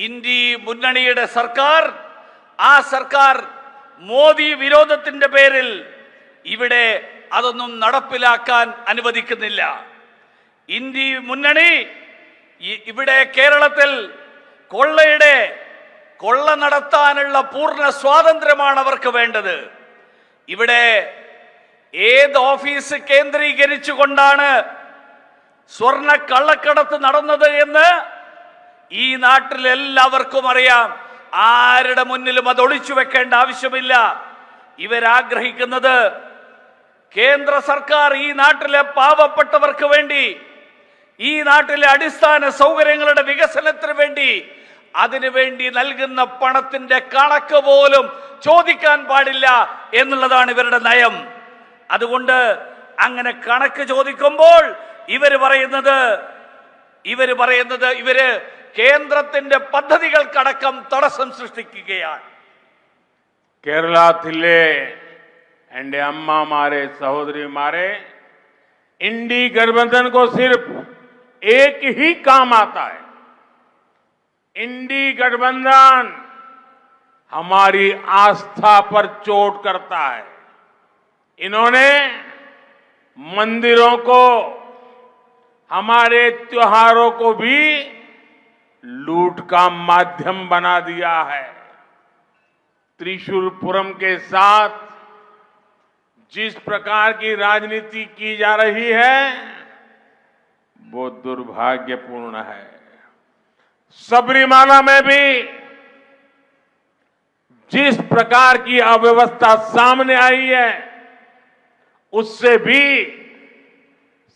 ഇന്ത്യ മുന്നണിയുടെ സർക്കാർ, ആ സർക്കാർ മോദി വിരോധത്തിന്റെ പേരിൽ ഇവിടെ അതൊന്നും നടപ്പിലാക്കാൻ അനുവദിക്കുന്നില്ല. ഇന്ത്യ മുന്നണി ഇവിടെ കേരളത്തിൽ കൊള്ള നടത്താനുള്ള പൂർണ്ണ സ്വാതന്ത്ര്യമാണ് അവർക്ക് വേണ്ടത്. ഇവിടെ ഏത് ഓഫീസ് കേന്ദ്രീകരിച്ചുകൊണ്ടാണ് സ്വർണ്ണ കള്ളക്കടത്ത് നടന്നത് എന്ന് ഈ നാട്ടിൽ എല്ലാവർക്കും അറിയാം. ആരുടെ മുന്നിലും അത് ഒളിച്ചു വെക്കേണ്ട ആവശ്യമില്ല. ഇവരാഗ്രഹിക്കുന്നത് കേന്ദ്ര സർക്കാർ ഈ നാട്ടിലെ പാവപ്പെട്ടവർക്ക് വേണ്ടി, ഈ നാട്ടിലെ അടിസ്ഥാന സൗകര്യങ്ങളുടെ വികസനത്തിന് വേണ്ടി, അതിനുവേണ്ടി നൽകുന്ന പണത്തിന്റെ കണക്ക് പോലും ചോദിക്കാൻ പാടില്ല എന്നുള്ളതാണ് ഇവരുടെ നയം. അതുകൊണ്ട് അങ്ങനെ കണക്ക് ചോദിക്കുമ്പോൾ ഇവര് പറയുന്നത് ഇവര് കേന്ദ്രത്തിന്റെ പദ്ധതികൾക്കടക്കം തടസ്സം സൃഷ്ടിക്കുകയാണ്. കേരളത്തിലെ എൻ്റെ അമ്മമാരെ സഹോദരിമാരെ, इंडी गठबंधन को सिर्फ एक ही काम आता है. इंडी गठबंधन हमारी आस्था पर चोट करता है. इन्होंने मंदिरों को, हमारे त्योहारों को भी लूट का माध्यम बना दिया है. त्रिशूलपुरम के साथ जिस प्रकार की राजनीति की जा रही है वो दुर्भाग्यपूर्ण है. सबरीमाला में भी जिस प्रकार की अव्यवस्था सामने आई है उससे भी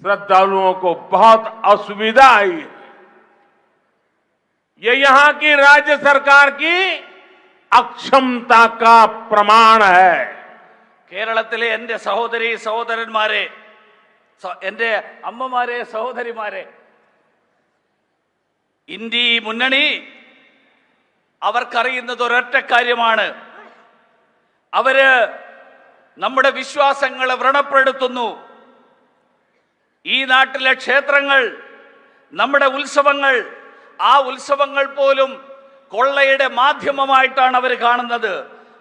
श्रद्धालुओं को बहुत असुविधा आई है. ये यहां की राज्य सरकार की अक्षमता का प्रमाण है. കേരളത്തിലെ എൻ്റെ സഹോദരി സഹോദരന്മാരെ, എൻ്റെ അമ്മമാരെ, സഹോദരിമാരെ, ഇന്ത്യ മുന്നണി അവർക്കറിയുന്നത് ഒരൊറ്റ കാര്യമാണ്. അവര് നമ്മുടെ വിശ്വാസങ്ങളെ വ്രണപ്പെടുത്തുന്നു. ഈ നാട്ടിലെ ക്ഷേത്രങ്ങൾ, നമ്മുടെ ഉത്സവങ്ങൾ, ആ ഉത്സവങ്ങൾ പോലും കൊള്ളയുടെ മാധ്യമമായിട്ടാണ് അവർ കാണുന്നത്,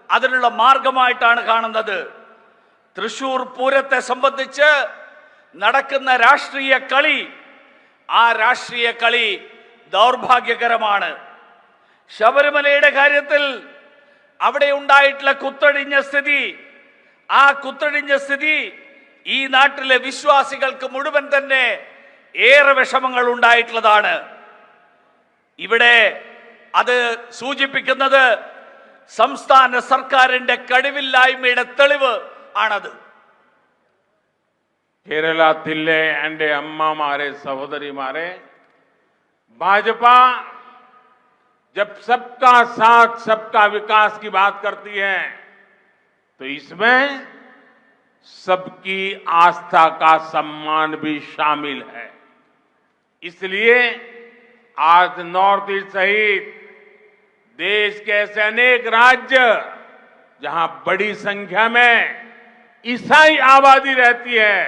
അതിനുള്ള മാർഗമായിട്ടാണ് കാണുന്നത്. തൃശൂർ പൂരത്തെ സംബന്ധിച്ച് നടക്കുന്ന രാഷ്ട്രീയ കളി, ആ രാഷ്ട്രീയ കളി ദൗർഭാഗ്യകരമാണ്. ശബരിമലയുടെ കാര്യത്തിൽ അവിടെ ഉണ്ടായിട്ടുള്ള കുത്തഴിഞ്ഞ സ്ഥിതി, ആ കുത്തഴിഞ്ഞ സ്ഥിതി ഈ നാട്ടിലെ വിശ്വാസികൾക്ക് മുഴുവൻ തന്നെ ഏറെ വിഷമങ്ങൾ ഉണ്ടായിട്ടുള്ളതാണ്. ഇവിടെ അത് സൂചിപ്പിക്കുന്നത് സംസ്ഥാന സർക്കാരിന്റെ കഴിവില്ലായ്മയുടെ തെളിവ് ആണത്. കേരളത്തിലെ എൻ്റെ അമ്മമാരെ സഹോദരിമാരെ, भाजपा जब सबका साथ सबका विकास की बात करती है तो इसमें सबकी आस्था का सम्मान भी शामिल है. इसलिए आज नॉर्थ ईस्ट सहित देश के ऐसे अनेक राज्य जहां बड़ी संख्या में ईसाई आबादी रहती है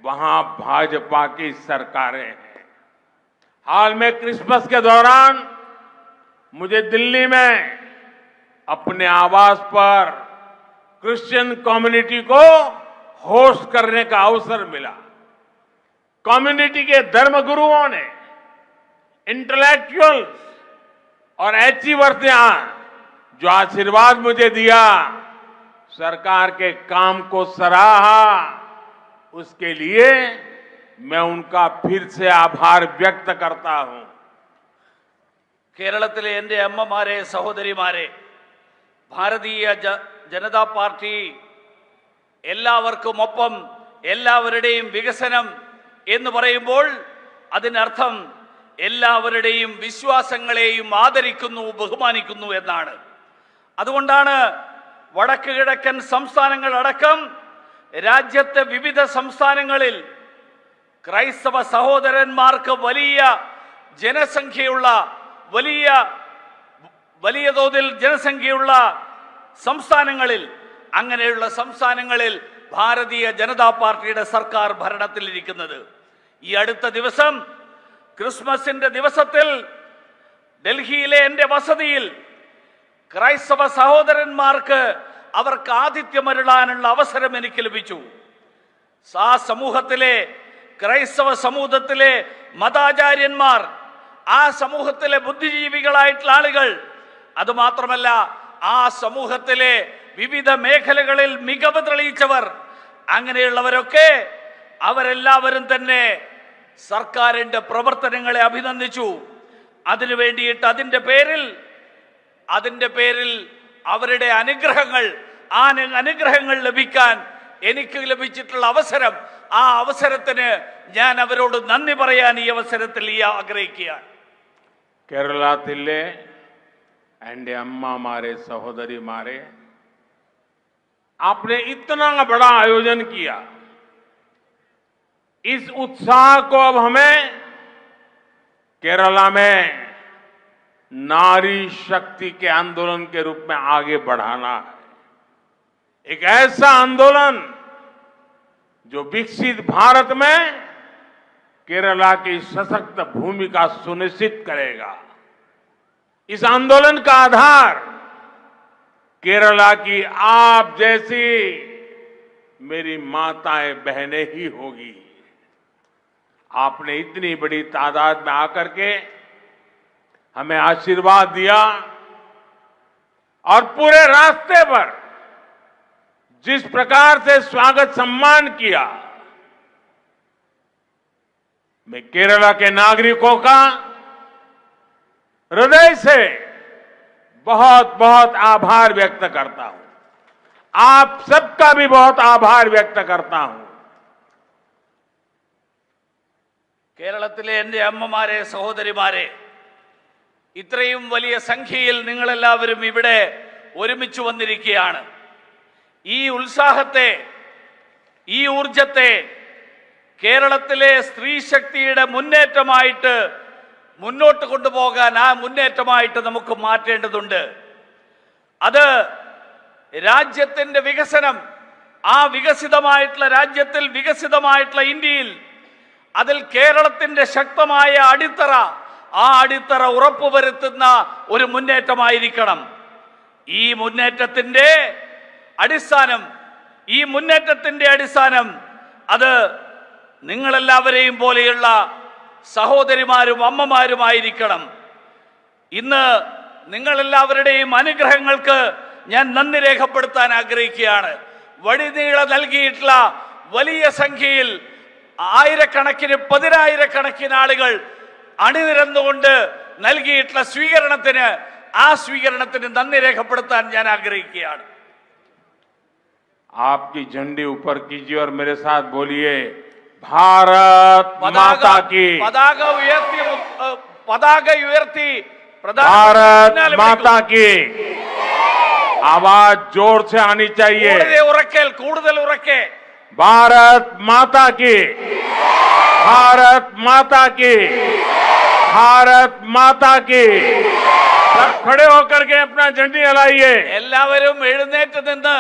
वहां भाजपा की सरकारें हैं. हाल में क्रिसमस के दौरान मुझे दिल्ली में अपने आवास पर क्रिश्चियन कम्युनिटी को होस्ट करने का अवसर मिला. कम्युनिटी के धर्मगुरुओं ने, इंटेलेक्चुअल्स और अचीवर्स ने जो आशीर्वाद मुझे दिया, सरकार के काम को सराहा, उसके लिए मैं उनका फिर से आभार व्यक्त करता हूं. കേരളത്തിലെ എൻ്റെ അമ്മമാരെ സഹോദരിമാരെ, ഭാരതീയ ജനതാ പാർട്ടി എല്ലാവർക്കും ഒപ്പം എല്ലാവരുടെയും വികസനം എന്ന് പറയുമ്പോൾ അതിനർത്ഥം എല്ലാവരുടെയും വിശ്വാസങ്ങളെയും ആദരിക്കുന്നു, ബഹുമാനിക്കുന്നു എന്നാണ്. അതുകൊണ്ടാണ് വടക്ക് കിഴക്കൻ സംസ്ഥാനങ്ങളടക്കം രാജ്യത്തെ വിവിധ സംസ്ഥാനങ്ങളിൽ ക്രൈസ്തവ സഹോദരന്മാർക്ക് വലിയ ജനസംഖ്യയുള്ള വലിയ തോതിൽ ജനസംഖ്യയുള്ള സംസ്ഥാനങ്ങളിൽ, അങ്ങനെയുള്ള സംസ്ഥാനങ്ങളിൽ ഭാരതീയ ജനതാ പാർട്ടിയുടെ സർക്കാർ ഭരണത്തിലിരിക്കുന്നത്. ഈ അടുത്ത ദിവസം ക്രിസ്മസിന്റെ ദിവസത്തിൽ ഡൽഹിയിലെ എൻ്റെ വസതിയിൽ ക്രൈസ്തവ സഹോദരന്മാർക്ക് അവർക്ക് ആതിഥ്യമരുളാനുള്ള അവസരം എനിക്ക് ലഭിച്ചു. ആ സമൂഹത്തിലെ ക്രൈസ്തവ സമൂഹത്തിലെ മതാചാര്യന്മാർ, ആ സമൂഹത്തിലെ ബുദ്ധിജീവികളായിട്ടുള്ള ആളുകൾ, അതുമാത്രമല്ല ആ സമൂഹത്തിലെ വിവിധ മേഖലകളിൽ മികവ് തെളിയിച്ചവർ, അങ്ങനെയുള്ളവരൊക്കെ അവരെല്ലാവരും തന്നെ സർക്കാരിന്റെ പ്രവർത്തനങ്ങളെ അഭിനന്ദിച്ചു. അതിനു വേണ്ടിയിട്ട് അതിന്റെ പേരിൽ അവരുടെ അനുഗ്രഹങ്ങൾ ലഭിക്കാൻ എനിക്ക് ലഭിച്ചിട്ടുള്ള അവസരം, ആ അവസരത്തിന് ഞാൻ അവരോട് നന്ദി പറയാൻ ഈ അവസരത്തിൽ ആഗ്രഹിക്കുകയാണ്. കേരളത്തിലെ എൻ്റെ അമ്മമാരെ, സഹോദരിമാരെ, आपने इतना बड़ा आयोजन किया. इस उत्साह को अब हमें केरला में नारी शक्ति के आंदोलन के रूप में आगे बढ़ाना है. एक ऐसा आंदोलन जो विकसित भारत में केरला की सशक्त भूमिका सुनिश्चित करेगा. इस आंदोलन का आधार केरला की आप जैसी मेरी माताएं बहनें ही होगी. आपने इतनी बड़ी तादाद में आकर के हमें आशीर्वाद दिया और पूरे रास्ते पर जिस प्रकार से स्वागत सम्मान किया, मैं केरला के नागरिकों का हृदय से बहुत बहुत आभार व्यक्त करता हूं. आप सबका भी बहुत आभार व्यक्त करता हूं. കേരളത്തിലെ എൻ്റെ അമ്മമാരെ, സഹോദരിമാരെ, ഇത്രയും വലിയ സംഖ്യയിൽ നിങ്ങളെല്ലാവരും ഇവിടെ ഒരുമിച്ച് വന്നിരിക്കുകയാണ്. ഈ ഉത്സാഹത്തെ, ഈ ഊർജത്തെ കേരളത്തിലെ സ്ത്രീശക്തിയുടെ മുന്നേറ്റമായിട്ട് മുന്നോട്ട് കൊണ്ടുപോകാൻ, ആ മുന്നേറ്റമായിട്ട് നമുക്ക് മാറ്റേണ്ടതുണ്ട്. അത് രാജ്യത്തിന്റെ വികസനം, ആ വികസിതമായിട്ടുള്ള രാജ്യത്തിൽ, വികസിതമായിട്ടുള്ള ഇന്ത്യയിൽ, അതിൽ കേരളത്തിന്റെ ശക്തമായ അടിത്തറ, ആ അടിത്തറ ഉറപ്പുവരുത്തുന്ന ഒരു മുന്നേറ്റമായിരിക്കണം. ഈ മുന്നേറ്റത്തിന്റെ അടിസ്ഥാനം അത് നിങ്ങളെല്ലാവരെയും പോലെയുള്ള സഹോദരിമാരും അമ്മമാരുമായിരിക്കണം. ഇന്ന് നിങ്ങളെല്ലാവരുടെയും അനുഗ്രഹങ്ങൾക്ക് ഞാൻ നന്ദി രേഖപ്പെടുത്താൻ ആഗ്രഹിക്കുകയാണ്. വഴിനീള നൽകിയിട്ടുള്ള വലിയ സംഖ്യയിൽ ആയിരക്കണക്കിന്, പതിനായിരക്കണക്കിന് ആളുകൾ അണിനിരന്നുകൊണ്ട് നൽകിയിട്ടുള്ള ആ സ്വീകരണത്തിന് നന്ദി രേഖപ്പെടുത്താൻ ഞാൻ ആഗ്രഹിക്കുകയാണ്. आपकी झंडी ऊपर कीजिए और मेरे साथ बोलिए, भारत माता की. പതാക ഉയർത്തി भारत माता की. आवाज जोर से आनी चाहिए. കൂടുതൽ ഉറക്കെ. भारत माता की. भारत माता की. भारत माता की. सब खड़े होकर के अपना झंडी हिलाइए. എല്ലാവരും എഴുന്നേറ്റ് നിന്ന്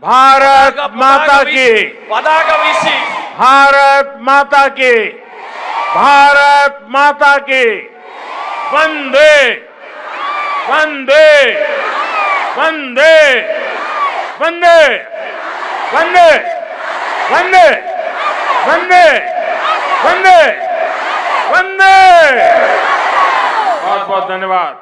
भारत माता की. പതാക വീശി. भारत माता की. भारत माता की. वंदे वंदे वंदे वंदे वंदे वंदे वंदे वंदे वंदे. बहुत बहुत धन्यवाद.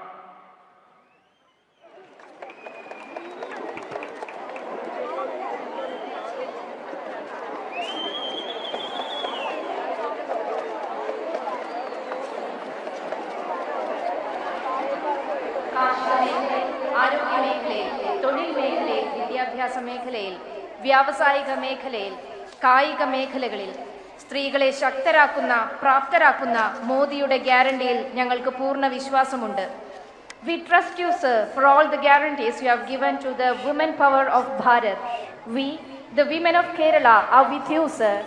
ആരോഗ്യ മേഖലയിൽ, തൊഴിൽ മേഖലയിൽ, വിദ്യാഭ്യാസ മേഖലയിൽ, വ്യാവസായിക മേഖലയിൽ, കായിക മേഖലകളിൽ സ്ത്രീകളെ ശക്തരാക്കുന്ന, പ്രാപ്തരാക്കുന്ന മോദിയുടെ ഗ്യാരണ്ടിയിൽ ഞങ്ങൾക്ക് പൂർണ്ണ വിശ്വാസമുണ്ട്. We trust you, sir, for all the guarantees you have given to the women power of Bharat. We, the women of Kerala, are with you, sir.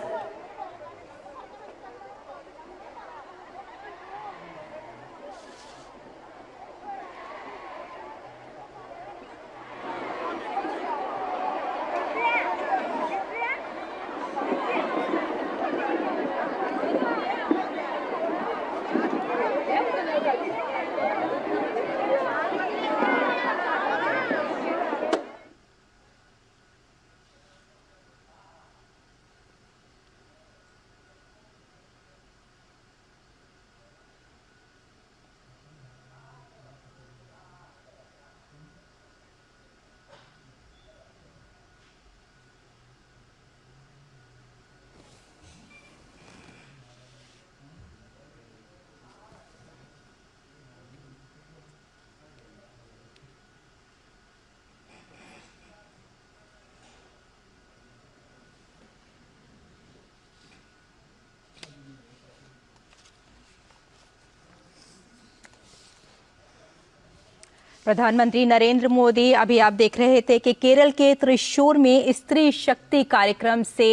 प्रधानमंत्री नरेंद्र मोदी अभी आप देख रहे थे कि केरल के त्रिशूर में स्त्री शक्ति कार्यक्रम से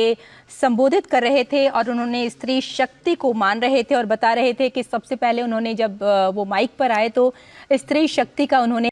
संबोधित कर रहे थे और उन्होंने स्त्री शक्ति को मान रहे थे और बता रहे थे कि सबसे पहले उन्होंने जब वो माइक पर आए तो स्त्री शक्ति का उन्होंने